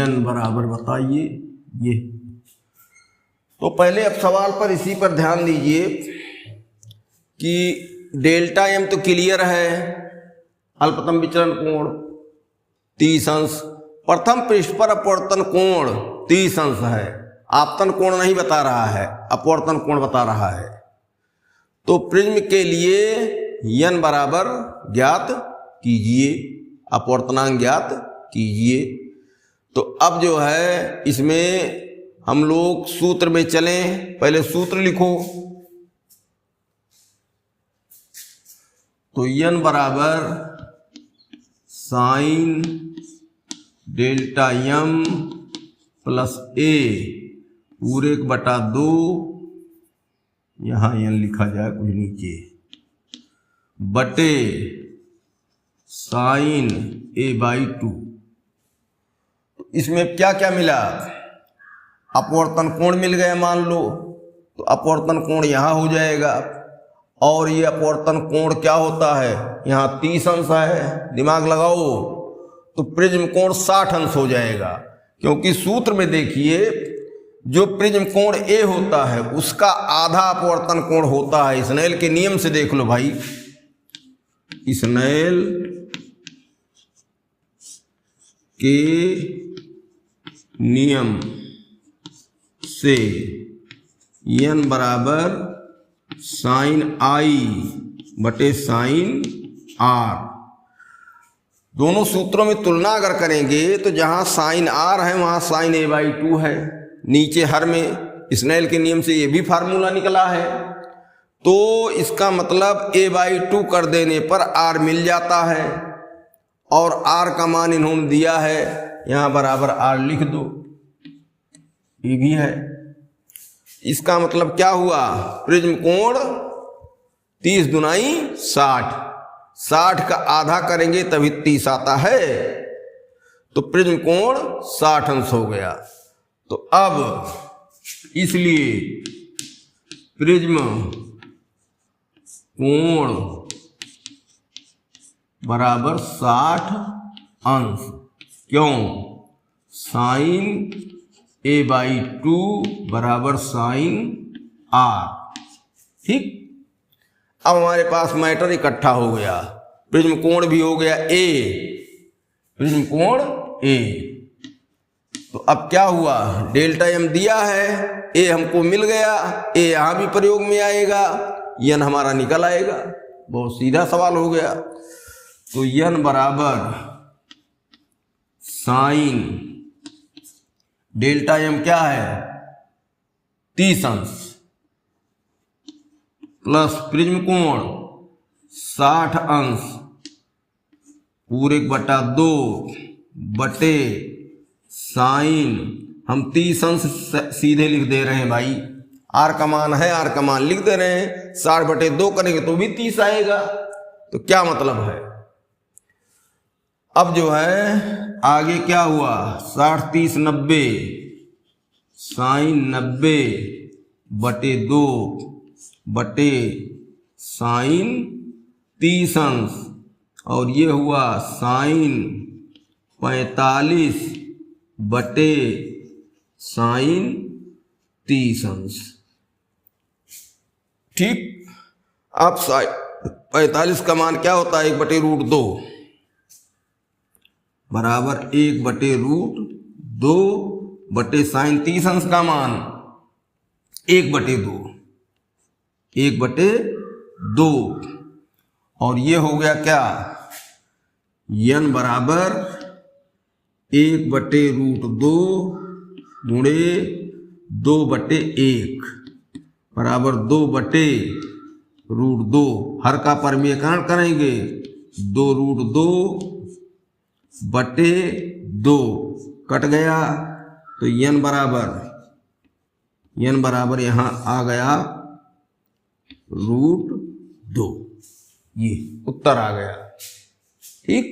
n बराबर बताइए। ये तो पहले अब सवाल पर इसी पर ध्यान दीजिए कि डेल्टा m तो क्लियर है, अल्पतम विचलन कोण 30 अंश, प्रथम पृष्ठ पर अपवर्तन कोण 30 अंश है, आपतन कोण नहीं बता रहा है, अपवर्तन कोण बता रहा है। तो प्रिज्म के लिए n बराबर ज्ञात कीजिए, अपवर्तनांक ज्ञात कीजिए। तो अब जो है इसमें हम लोग सूत्र में चलें, पहले सूत्र लिखो। तो n बराबर sine delta m plus a पूरे 1/2, यहाँ n लिखा जाए कुछ नीचे, बटे साइन a/2। इसमें क्या क्या मिला, अपवर्तन कोण मिल गया मान लो, तो अपवर्तन कोण यहाँ हो जाएगा, और ये अपवर्तन कोण क्या होता है, यहाँ 30 अंश है, दिमाग लगाओ, तो प्रिज्म कोण 60 अंश हो जाएगा, क्योंकि सूत्र में देखिए जो प्रिज्म कोण ए होता है उसका आधा अपवर्तन कोण होता है। स्नेल के नियम से देख लो भाई, स्नेल के नियम से n बराबर साइन आई बटे साइन आर। दोनों सूत्रों में तुलना अगर करेंगे तो जहां साइन आर है वहां साइन a/2 है। नीचे हर में स्नेल के नियम से ये भी फार्मूला निकला है, तो इसका मतलब a/2 कर देने पर r मिल जाता है, और r का मान इन्होंने दिया है, यहां बराबर r लिख दो, ये भी है। इसका मतलब क्या हुआ, प्रिज्म कोण 30 दुनाई 60, 60 का आधा करेंगे तभी 30 आता है, तो प्रिज्म कोण 60 अंश हो गया। तो अब इसलिए प्रिज्म कोण बराबर 60 अंश, क्यों, साइन a/2 बराबर साइन आर। ठीक, अब हमारे पास मैटर इकट्ठा हो गया, प्रिज्म कोण भी हो गया ए, प्रिज्म कोण ए। तो अब क्या हुआ, डेल्टा एम दिया है, ए हमको मिल गया, ए यहां भी प्रयोग में आएगा, यन हमारा निकल आएगा। बहुत सीधा सवाल हो गया। तो यन बराबर साइन डेल्टा एम क्या है 30 अंश प्लस प्रिज्म कोण 60 अंश पूरे बटा 2 बटे साइन, हम 30 अंश सीधे लिख दे रहे हैं भाई, आर का मान है, आर का मान लिख दे रहे हैं, 60 बटे 2 करेंगे तो भी 30 आएगा। तो क्या मतलब है, अब जो है आगे क्या हुआ, 60 30 90, साइन 90 बटे 2 बटे साइन 30 अंश, और ये हुआ साइन 45 बटे साइन 30 अंश। ठीक, अब 45 का मान क्या होता है, 1/√2 बराबर 1/√2 बटे साइन 30 अंश का मान 1/2, 1/2, और ये हो गया क्या, n बराबर 1/√2 गुणे 2/1 बराबर 2/√2, हर का परमीकरण करेंगे, 2√2 बटे 2 कट गया, तो n बराबर यहां आ गया √2, ये उत्तर आ गया। ठीक,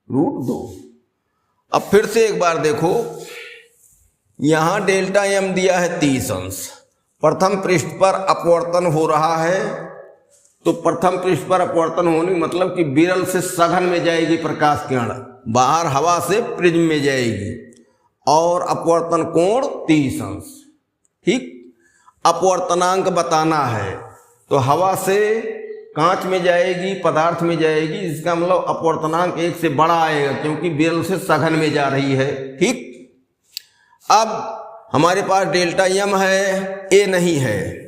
√2। अब फिर से एक बार देखो, यहां डेल्टा एम दिया है 30 अंश, प्रथम पृष्ठ पर अपवर्तन हो रहा है, तो प्रथम पृष्ठ पर अपवर्तन होने मतलब कि विरल से सघन में जाएगी प्रकाश किरण, बाहर हवा से प्रिज्म में जाएगी, और अपवर्तन कोण 30 अंश। ठीक, अपवर्तनांक बताना है, तो हवा से कांच में जाएगी, पदार्थ में जाएगी, इसका मतलब अपवर्तनांक 1 से बड़ा आएगा, क्योंकि विरल से सघन में जा रही है। ठीक, अब हमारे पास डेल्टा एम है, ए नहीं है,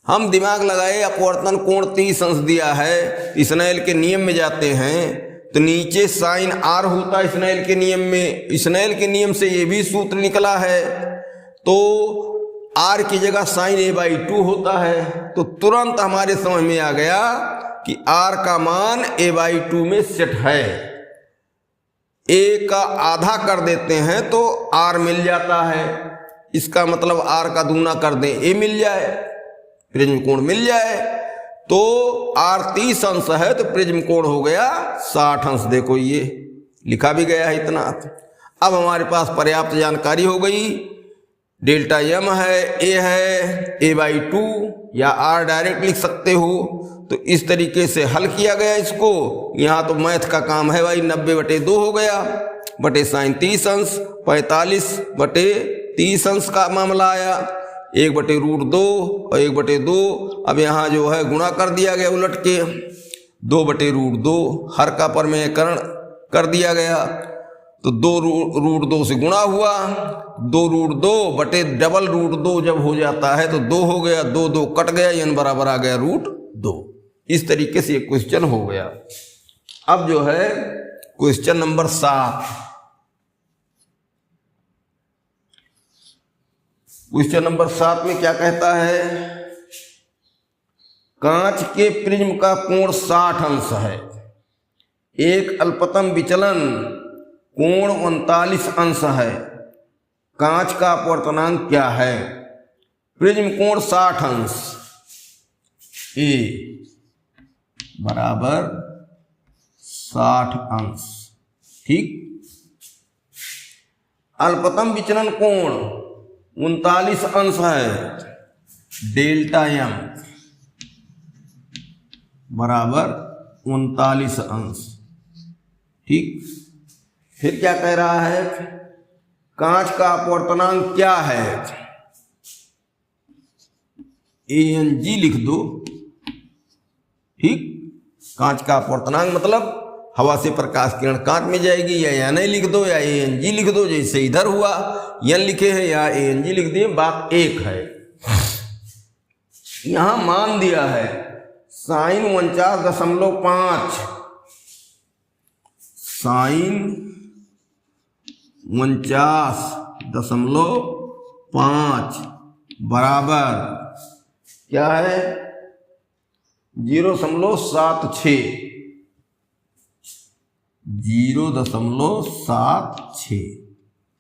हम दिमाग लगाए, अपवर्तन कोण 30 अंश दिया है, स्नेल के नियम में जाते हैं, तो नीचे साइन आर होता है स्नेल के नियम में, स्नेल के नियम से ये भी सूत्र निकला है, तो आर की जगह साइन a/2 होता है, तो तुरंत हमारे समझ में आ गया कि आर का मान a/2 में सेट है। ए का आधा कर देते हैं तो आर मिल जाता है, इसका मतलब आर का दूना कर दें, ए मिल जाए, प्रिज्म कोण मिल जाए, तो आर 30 अंश है तो प्रिज्म कोण हो गया 60 अंश। देखो ये लिखा भी गया है इतना। अब हमारे पास पर्याप्त जानकारी हो गई, डेल्टा एम है, ए है, a/2 या आर डायरेक्ट लिख सकते हो, तो इस तरीके से हल किया गया इसको। यहाँ तो मैथ का काम है भाई, 90/2 हो गया बटे साइन 30 अंश, 45/30 अंश का मामला आया, 1/√2 और 1/2। अब यहाँ जो है गुणा कर दिया गया उलट के, 2/√2 हर का परमेयकरण कर दिया गया, तो 2√2 से गुणा हुआ, 2√2 बटे डबल√2 जब हो जाता है तो 2 हो गया, 2 कट गया, n बराबर आ गया √2। इस तरीके से एक क्वेश्चन हो गया। अब जो है क्वेश्चन नंबर 7। क्वेश्चन नंबर 7 में क्या कहता है, कांच के प्रिज्म का कोण 60 अंश है, एक अल्पतम विचलन कोण 39 अंश है, कांच का अपवर्तनांक क्या है। प्रिज्म कोण 60 अंश, ए बराबर 60 अंश, ठीक। अल्पतम विचलन कोण 39 अंश है, डेल्टा एम बराबर 39 अंश, ठीक। फिर क्या कह रहा है, कांच का अपवर्तनांक क्या है, ANG लिख दो, ठीक। कांच का अपवर्तनांक मतलब हवा से प्रकाश किरण कांच में जाएगी, या नहीं लिख दो या ANG लिख दो, जैसे इधर हुआ n लिखे है या ANG लिख दिए, बात एक है। यहां मान दिया है साइन 49.5, साइन 49.5 बराबर क्या है 0.76, 0.76,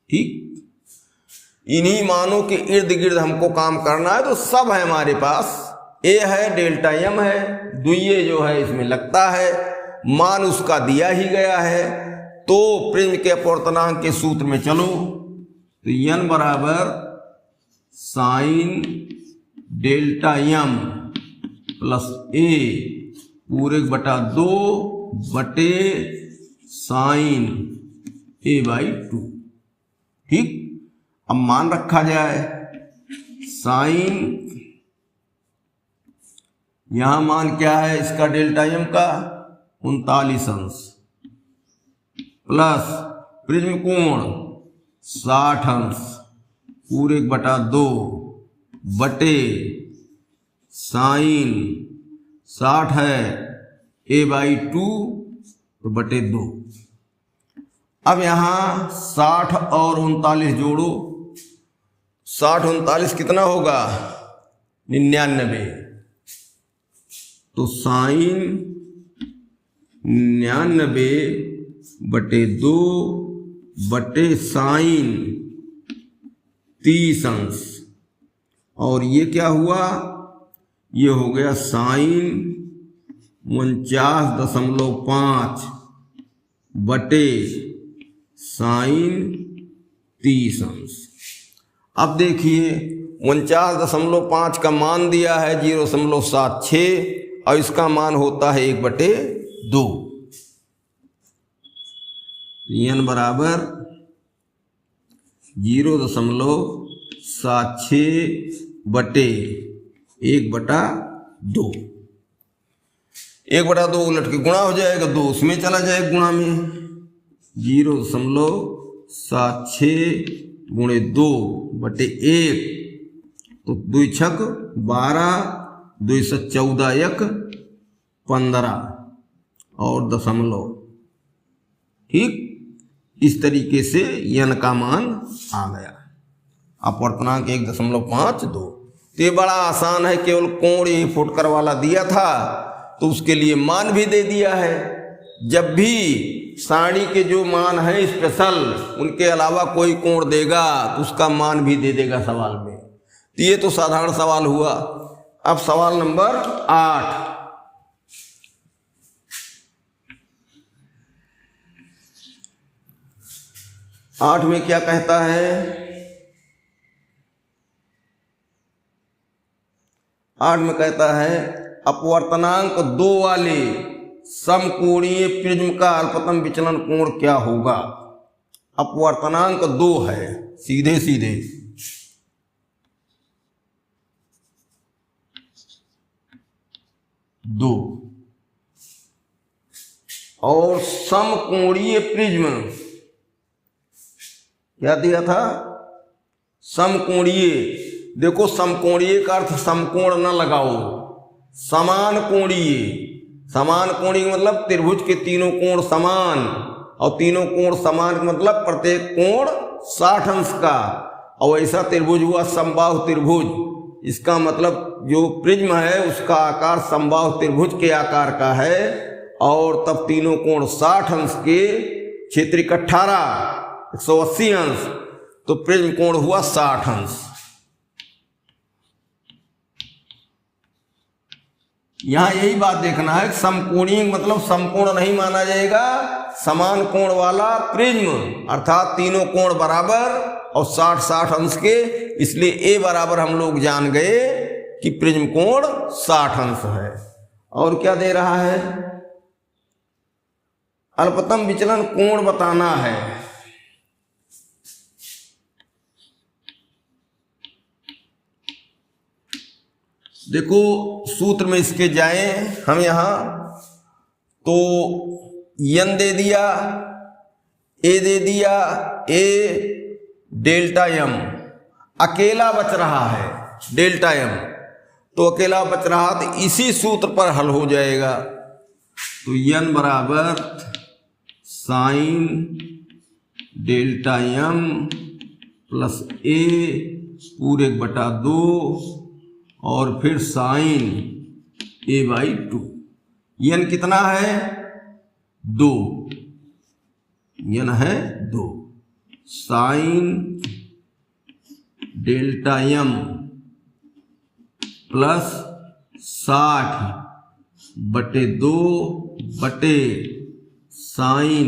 ठीक। इन्हीं मानों के इर्द गिर्द हमको काम करना है, तो सब है हमारे पास, ए है, डेल्टा एम है, दुइये जो है इसमें लगता है, मान उसका दिया ही गया है। तो प्रिज्म के अपवर्तनांक के सूत्र में चलो, तो n बराबर साइन डेल्टा एम प्लस ए पूरे बटा 2 बटे साइन a/2, ठीक। अब मान रखा जाए, साइन यहां मान क्या है इसका, डेल्टा एम का 39 अंश प्लस प्रिज्म कोण 60 अंश पूरे बटा 2 बटे साइन 60 है a/2 तो बटे 2। अब यहां 60 और 39 जोड़ो, 60 39 कितना होगा 99, तो साइन 99/2 बटे साइन 30 अंश, और ये क्या हुआ, ये हो गया साइन 49.5 बटे साइन 30 अंश। अब देखिए 49.5 का मान दिया है 0.76 और इसका मान होता है 1/2, n बराबर 0.76 बटे 1/2, 1/2 उलट के गुणा हो जाएगा, 2 उसमें चला जाएगा गुणा में, 0.76 गुणे 2 बटे 1, तो 2 छक 12, 2 से 14 1 15 और दशमलव, ठीक। इस तरीके से n का मान आ गया, अपवर्तनांक 1.52। तो ये बड़ा आसान है, केवल कोण ही फुटकर वाला दिया था तो उसके लिए मान भी दे दिया है। जब भी सारणी के जो मान है स्पेशल, उनके अलावा कोई कोण देगा तो उसका मान भी दे देगा सवाल में। तो ये तो साधारण सवाल हुआ। अब सवाल नंबर 8, में क्या कहता है, 8 में कहता है अपवर्तनांक 2 वाले समकोणीय प्रिज्म का अल्पतम विचलन कोण क्या होगा। अपवर्तनांक 2 है, सीधे सीधे 2 और समकोणीय प्रिज्म क्या दिया था, समकोणीय। देखो समकोणीय का अर्थ समकोण न लगाओ, समान कोणीय। समान कोणीय मतलब त्रिभुज के तीनों कोण समान, और तीनों कोण समान मतलब प्रत्येक कोण 60 अंश का। और ऐसा त्रिभुज हुआ समबाहु त्रिभुज। इसका मतलब जो प्रिज्म है उसका आकार समबाहु त्रिभुज के आकार का है, और तब तीनों कोण 60 अंश के, क्षेत्रिक 18 180 अंश, तो प्रिज्म कोण हुआ 60 अंश। यहां यही बात देखना है, समकोणीय मतलब समकोण नहीं माना जाएगा, समान कोण वाला प्रिज्म, अर्थात तीनों कोण बराबर और 60-60 अंश के। इसलिए ए बराबर हम लोग जान गए कि प्रिज्म कोण 60 अंश है। और क्या दे रहा है, अल्पतम विचलन कोण बताना है। देखो सूत्र में इसके जाएं हम यहां, तो यन दे दिया, ए दे दिया, ए डेल्टा एम, अकेला बच रहा है डेल्टा एम, तो अकेला बच रहा तो इसी सूत्र पर हल हो जाएगा। तो यन बराबर साइन डेल्टा एम प्लस ए पूरे 2 और फिर साइन ए बाई 2। यन कितना है 2, यन है 2, साइन डेल्टा एम प्लस 60/2 बटे साइन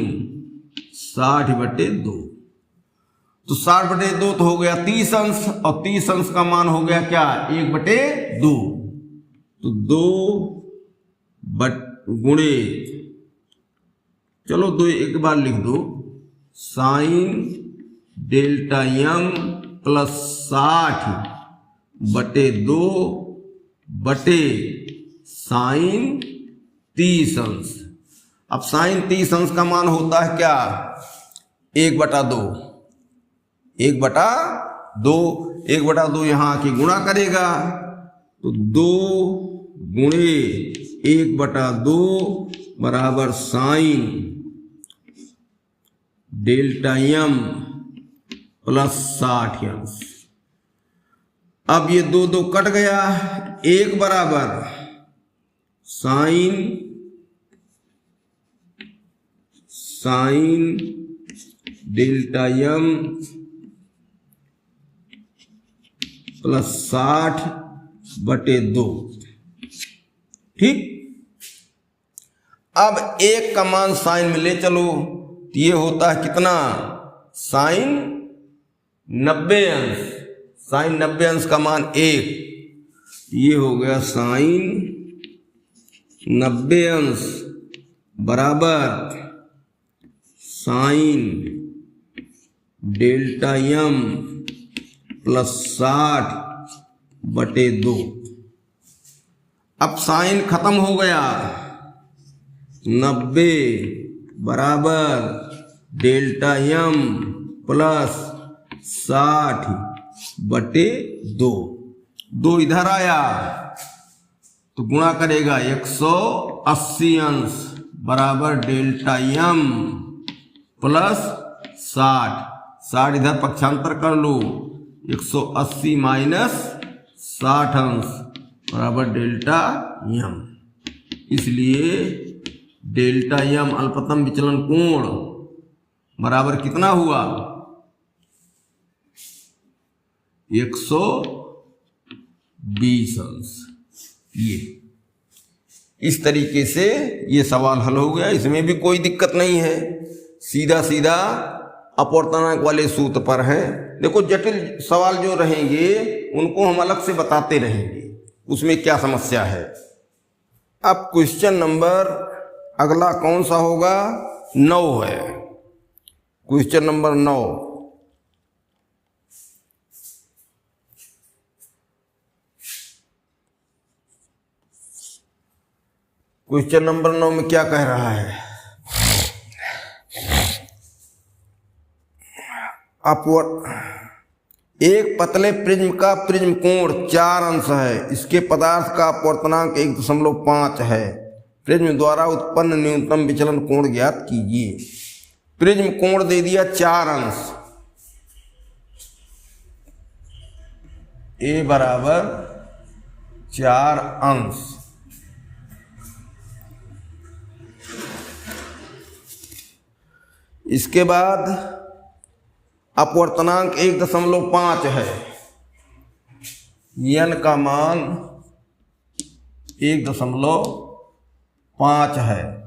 60/2। तो 60/2 तो हो गया 30 अंश, और 30 अंश का मान हो गया क्या 1/2। तो 2 गुणे, चलो 2 एक बार लिख दो, साइन डेल्टा एम प्लस 60/2 बटे साइन 30 अंश। अब साइन 30 अंश का मान होता है क्या 1/2, 1/2, 1/2 यहां आके गुणा करेगा, तो 2 गुणे 1/2 बराबर साइन डेल्टा एम प्लस 60 अंश। अब ये 2 कट गया, 1 बराबर साइन डेल्टा एम प्लस 60/2। ठीक, अब 1 का मान साइन में ले चलो, तो ये होता है कितना साइन 90 अंश। साइन 90 अंश का मान 1, ये हो गया साइन 90 अंश बराबर साइन डेल्टा एम प्लस 60/2। अब साइन खत्म हो गया, 90 बराबर डेल्टा एम प्लस 60/2। 2 इधर आया तो गुणा करेगा 180 अंश बराबर डेल्टा एम प्लस 60 इधर पक्षांतर कर लो, 180 माइनस 60 अंश बराबर डेल्टा एम। इसलिए डेल्टा एम अल्पतम विचलन कोण बराबर कितना हुआ 120 अंश। ये इस तरीके से ये सवाल हल हो गया, इसमें भी कोई दिक्कत नहीं है, सीधा सीधा अपवर्तनांक वाले सूत्र पर है। देखो जटिल सवाल जो रहेंगे उनको हम अलग से बताते रहेंगे उसमें क्या समस्या है। अब क्वेश्चन नंबर अगला कौन सा होगा? 9 है। Question number 9। क्वेश्चन नंबर 9 में क्या कह रहा है? अपवर्त एक पतले प्रिज्म का प्रिज्म कोण 4 अंश है। इसके पदार्थ का अपवर्तनांक 1.5 है। प्रिज्म द्वारा उत्पन्न न्यूनतम विचलन कोण ज्ञात कीजिए। प्रिज्म कोण दे दिया 4 अंश, ए बराबर 4 अंश। इसके बाद अपवर्तनांक 1.5 है। n का मान 1.5 है।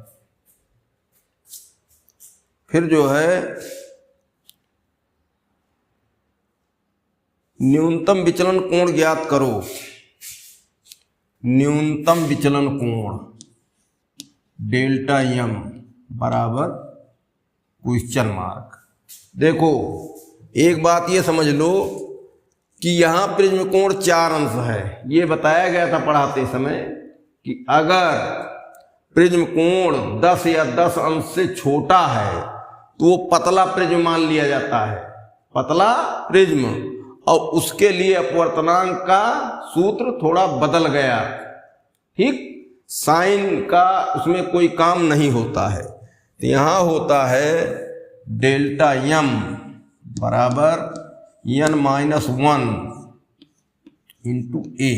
फिर जो है न्यूनतम विचलन कोण ज्ञात करो। न्यूनतम विचलन कोण डेल्टा m बराबर क्वेश्चन मार्क। देखो एक बात ये समझ लो कि यहाँ प्रिज्म कोण 4 अंश है। ये बताया गया था पढ़ाते समय कि अगर प्रिज्म कोण 10 या 10 अंश से छोटा है तो वो पतला प्रिज्म मान लिया जाता है, पतला प्रिज्म। और उसके लिए अपवर्तनांक का सूत्र थोड़ा बदल गया, ठीक। साइन का उसमें कोई काम नहीं होता है। तो यहाँ होता है डेल्टा m बराबर n-1 इंटू a।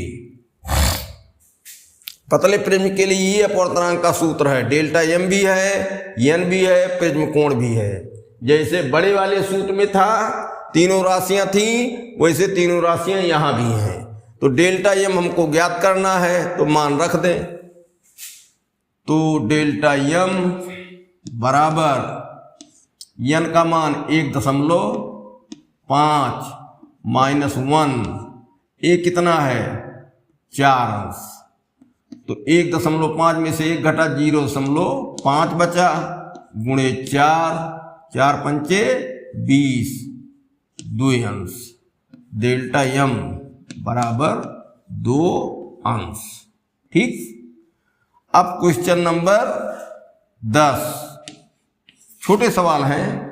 पतले प्रिज्म के लिए ये अपवर्तनांक का सूत्र है। डेल्टा m भी है, n भी है, प्रिज्म कोण भी है। जैसे बड़े वाले सूत्र में था तीनों राशियां थी, वैसे तीनों राशियां यहाँ भी हैं। तो डेल्टा m हमको ज्ञात करना है तो मान रख दें। तो डेल्टा m बराबर n का मान 1.5 माइनस 1, a कितना है 4 अंश। तो 1.5 में से 1 घटा 0.5 बचा, गुणे 4, 4 पंचे 20, 2 अंश। डेल्टा m बराबर 2 अंश, ठीक। अब क्वेश्चन नंबर 10 छोटे सवाल हैं।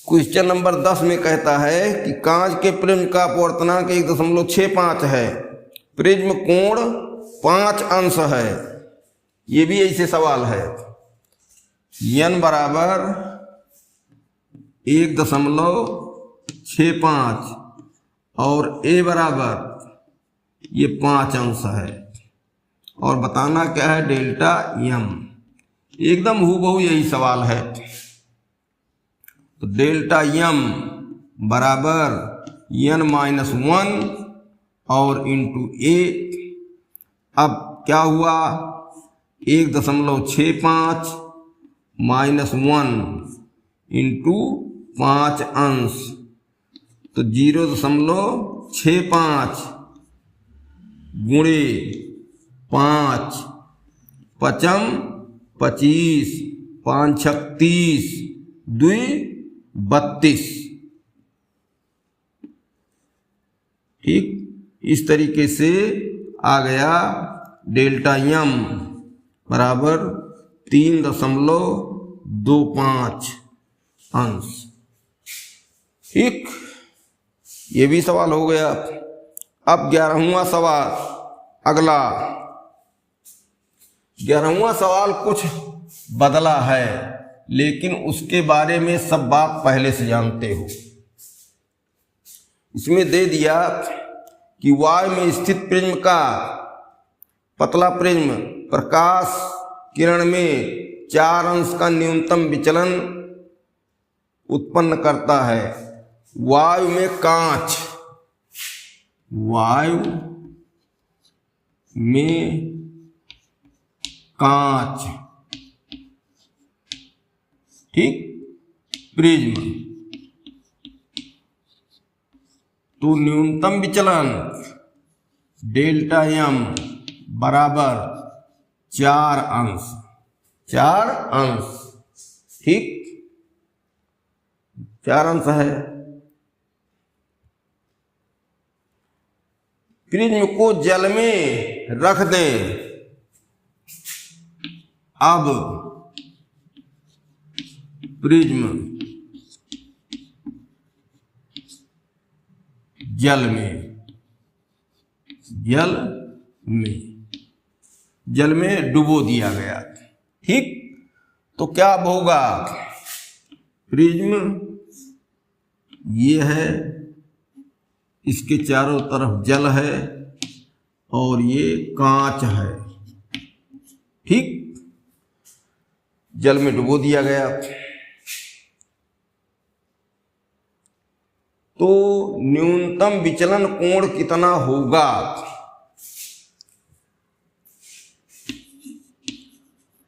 क्वेश्चन नंबर 10 में कहता है कि कांच के प्रिज्म का अपवर्तनांक 1.65 है। प्रिज्म कोण 5 अंश है। ये भी ऐसे सवाल है। n बराबर 1.65 और a बराबर ये 5 अंश है। और बताना क्या है? Delta m। एकदम हूबहू यही सवाल है। तो डेल्टा m बराबर n-1 और इंटू a। अब क्या हुआ? 1.65 माइनस 1 इंटू 5 अंश, तो 0.65 गुणे 5, 5 25, 5 36, 2 32, ठीक। इस तरीके से आ गया डेल्टा m बराबर 3.25 अंश, ठीक। ये भी सवाल हो गया। अब 11वां सवाल अगला। 11वां सवाल कुछ बदला है, लेकिन उसके बारे में सब बात पहले से जानते हो। इसमें दे दिया कि वायु में स्थित प्रिज्म का पतला प्रिज्म प्रकाश किरण में 4 अंश का न्यूनतम विचलन उत्पन्न करता है। वायु में कांच, वायु में कांच, ठीक, प्रिज्म। तो न्यूनतम विचलन डेल्टा m बराबर 4 अंश, 4 अंश, ठीक, 4 अंश है। प्रिज्म को जल में रख दें। अब प्रिज्म जल में डुबो दिया गया, ठीक। तो क्या अब होगा, प्रिज्म ये है, इसके चारों तरफ जल है और ये कांच है, ठीक, जल में डुबो दिया गया। तो न्यूनतम विचलन कोण कितना होगा,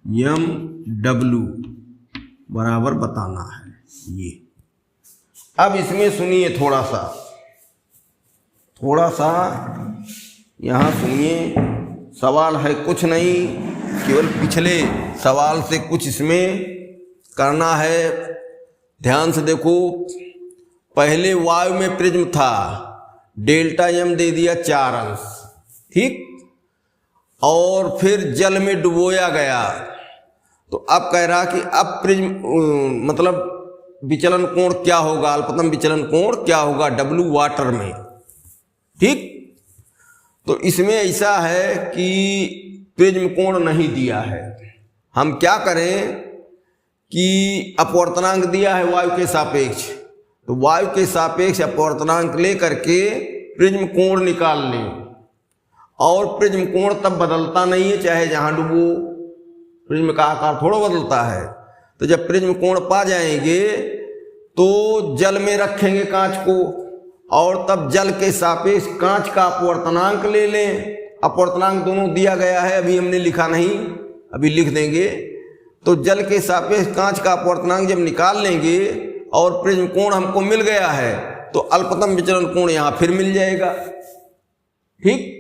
MW बराबर बताना है ये। अब इसमें सुनिए थोड़ा सा यहाँ सुनिए, सवाल है कुछ नहीं, केवल पिछले सवाल से कुछ इसमें करना है। ध्यान से देखो, पहले वायु में प्रिज्म था, डेल्टा M दे दिया 4 अंश, ठीक, और फिर जल में डुबोया गया। तो अब कह रहा कि अब प्रिज्म मतलब विचलन कोण क्या होगा, अल्पतम विचलन कोण क्या होगा W वाटर में, ठीक। तो इसमें ऐसा है कि प्रिज्म कोण नहीं दिया है, हम क्या करें कि अपवर्तनांक दिया है वायु के सापेक्ष, तो वायु के सापेक्ष अपवर्तनांक ले करके प्रिज्म कोण निकाल लें। और प्रिज्म कोण तब बदलता नहीं है चाहे जहां डुबो, प्रिज्म का आकार थोड़ा बदलता है। तो जब प्रिज्म कोण पा जाएंगे तो जल में रखेंगे कांच को, और तब जल के सापेक्ष कांच का अपवर्तनांक ले लें। अपवर्तनांक दोनों दिया गया है, अभी हमने लिखा नहीं, अभी लिख देंगे। तो जल के सापेक्ष कांच का अपवर्तनांक जब निकाल लेंगे और प्रिज्म कोण हमको मिल गया है, तो अल्पतम विचलन कोण यहां फिर मिल जाएगा, ठीक।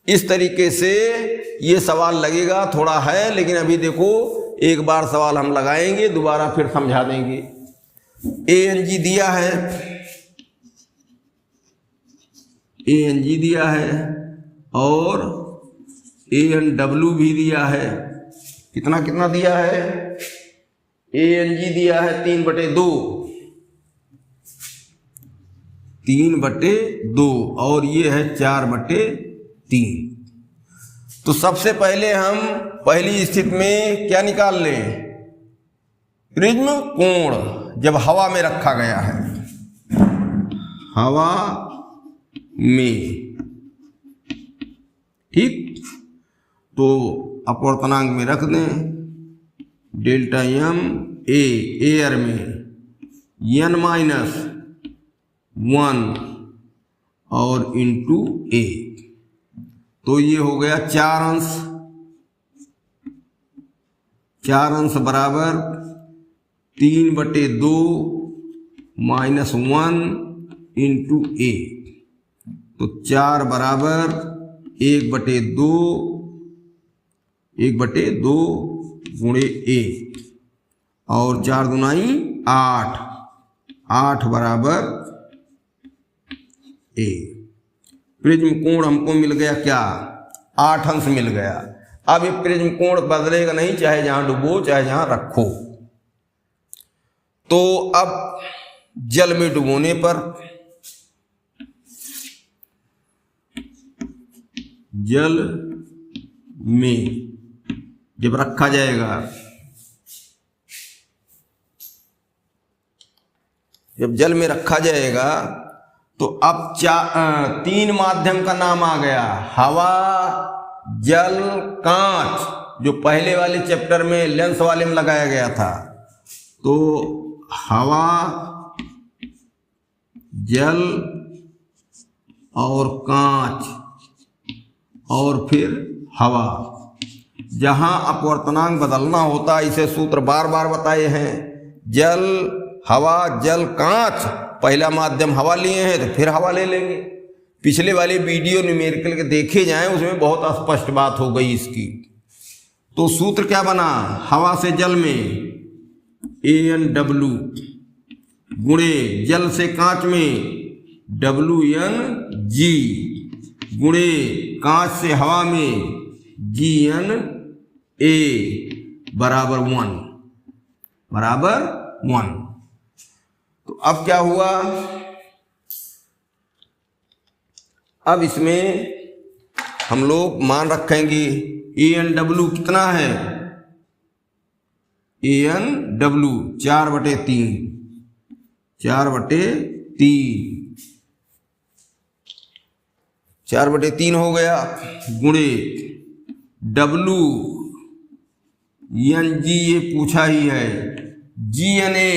इस तरीके से ये सवाल लगेगा, थोड़ा है, लेकिन अभी देखो एक बार सवाल हम लगाएंगे, दोबारा फिर समझा देंगे। ANG दिया है, ANG दिया है और ANW भी दिया है। कितना कितना दिया है, ANG दिया है 3/2, 3/2 और ये है 4/3। तो सबसे पहले हम पहली स्थिति में क्या निकाल लें, प्रिज्म कोण जब हवा में रखा गया है, हवा में, ठीक। तो अपवर्तनांक में रख दें, डेल्टा M एयर में N-1 और इंटू A, तो ये हो गया 4 अंश, 4 अंश बराबर 3/2 -1 इंटू A, तो 4 बराबर 1/2 गुणे A, और 4 दूनाई 8, 8 बराबर A। प्रिज्म कोण हमको मिल गया क्या, 8 अंश मिल गया। अब ये प्रिज्म कोण बदलेगा नहीं, चाहे जहां डुबो चाहे जहां रखो। तो अब जल में डुबोने पर, जल में जब रखा जाएगा, जब जल में रखा जाएगा तो अब 3 माध्यम का नाम आ गया, हवा, जल, कांच, जो पहले वाले चैप्टर में लेंस वाले में लगाया गया था। तो हवा, जल और कांच और फिर हवा, जहां अपवर्तनांक बदलना होता, इसे सूत्र बार बार बताए हैं। जल, हवा, जल, कांच, पहला माध्यम हवा लिए हैं तो फिर हवा ले लेंगे, पिछले वाले वीडियो न्यूमेरिकल के देखे जाएं, उसमें बहुत स्पष्ट बात हो गई इसकी। तो सूत्र क्या बना, हवा से जल में AnW गुणे जल से कांच में WnG गुणे कांच से हवा में GnA बराबर 1। तो अब क्या हुआ, अब इसमें हम लोग मान रखेंगे AnW कितना है, AnW 4/3 4/3 हो गया, गुणे WnG ये पूछा ही है, GNA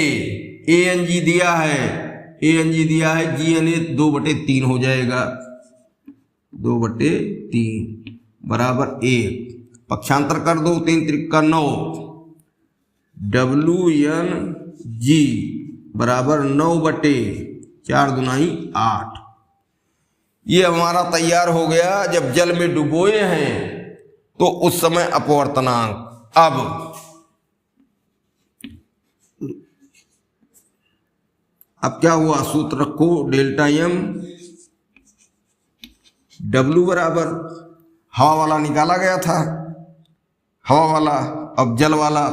ANG दिया है, GNA 2/3 हो जाएगा, 2/3 बराबर 1। पक्षांतर कर दो, 3 त्रिका 9, WnG बराबर 9/4 दूनाई 8। ये हमारा तैयार हो गया। जब जल में डुबोए हैं तो उस समय अपवर्तनांक। अब क्या हुआ, सूत्र रखो, डेल्टा M W बराबर हवा वाला निकाला गया था, हवा वाला, अब जल वाला,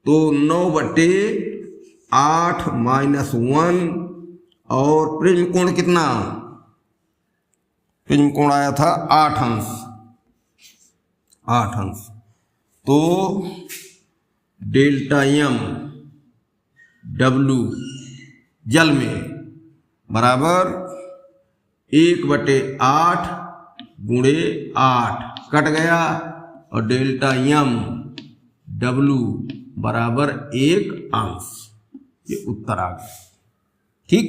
तो 9/8 - 1 और प्रिज्म कोण कितना, प्रिज्म कोण आया था 8 अंश। तो डेल्टा M W जल में बराबर 1/8 गुणे 8 कट गया, और डेल्टा M W बराबर 1 अंश। ये उत्तर आ गया। ठीक,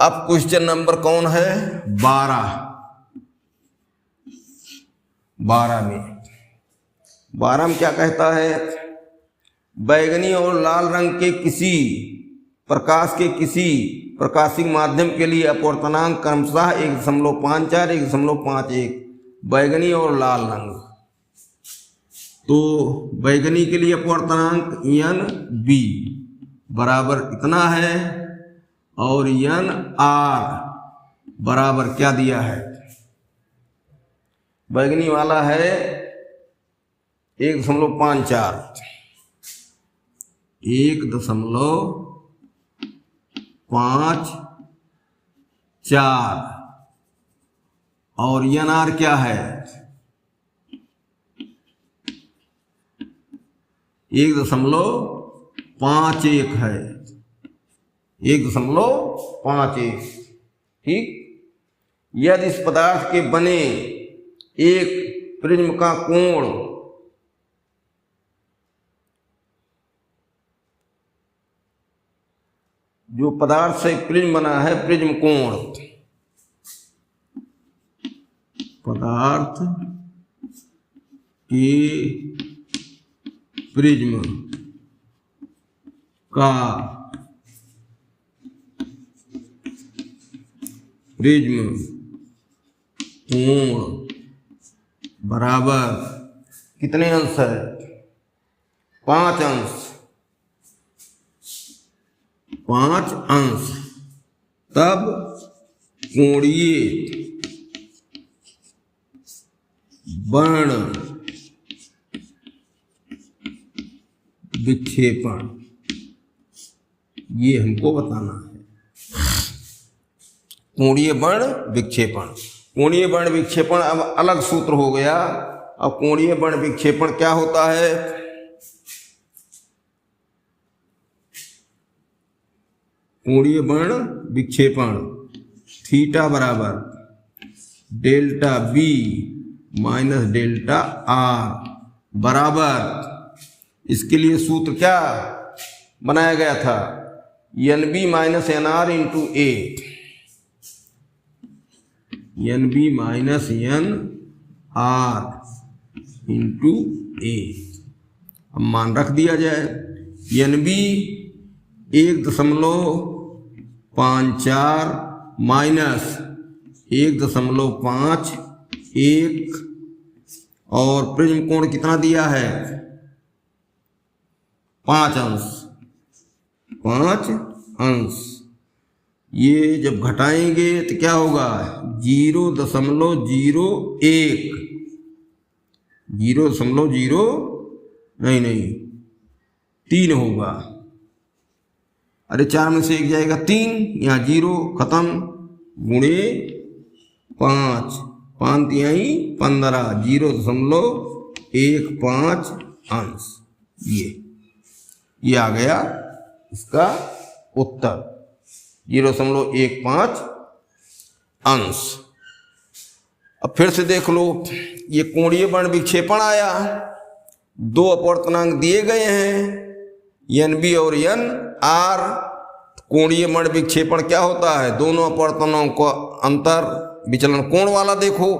अब क्वेश्चन नंबर कौन है, 12 में क्या कहता है, बैगनी और लाल रंग के किसी प्रकाश के किसी प्रकाशिक माध्यम के लिए अपवर्तनांक क्रमशः 1.54 1.51, बैगनी और लाल रंग। तो बैगनी के लिए अपवर्तनांक NB बराबर इतना है, और NR बराबर क्या दिया है, बैगनी वाला है 1.54 और NR क्या है 1.51 है, 1.51। ठीक, यदि इस पदार्थ के बने एक प्रिज्म का कोण जो पदार्थ से प्रिज्म बना है, प्रिज्म कोण, पदार्थ के प्रिज्म का प्रिज्म कोण बराबर कितने अंश है, 5 अंश, 5 अंश, तब कोणीय वर्ण विक्षेपण, ये हमको बताना है। कोणीय वर्ण विक्षेपण, कोणीय वर्ण विक्षेपण अब अलग सूत्र हो गया। अब कोणीय वर्ण विक्षेपण क्या होता है, कोणीय वर्ण विक्षेपण थीटा बराबर delta B minus delta R बराबर, इसके लिए सूत्र क्या बनाया गया था, NB minus NR into A, NB minus NR into A। अब मान रख दिया जाए, NB 1.54 माइनस 1.51 और प्रिज्म कोण कितना दिया है 5 अंश। 5 अंश ये जब घटाएंगे तो क्या होगा 0.01 0.0 नहीं 3 होगा। अरे 4 में से 1 जाएगा 3, यहाँ 0 खत्म, गुणे 5 5 तिहाई 15 0.15 अंश। ये आ गया इसका उत्तर 0.15 अंश। अब फिर से देख लो, ये कोणीय बर्ण विक्षेपण आया, दो अपवर्तनांक दिए गए हैं NB और NR। कोणीय बर्ण विक्षेपण क्या होता है, दोनों अपवर्तनों का अंतर विचलन कोण वाला देखो।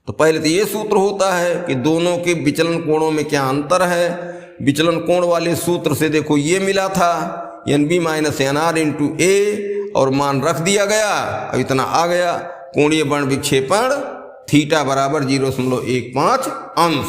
तो पहले तो ये सूत्र होता है कि दोनों के विचलन कोणों में क्या अंतर है। विचलन कोण वाले सूत्र से देखो ये मिला था NB minus NR into A और मान रख दिया गया, अब इतना आ गया। कोणीय बर्ण विक्षेपण थीटा बराबर 0.15 अंश।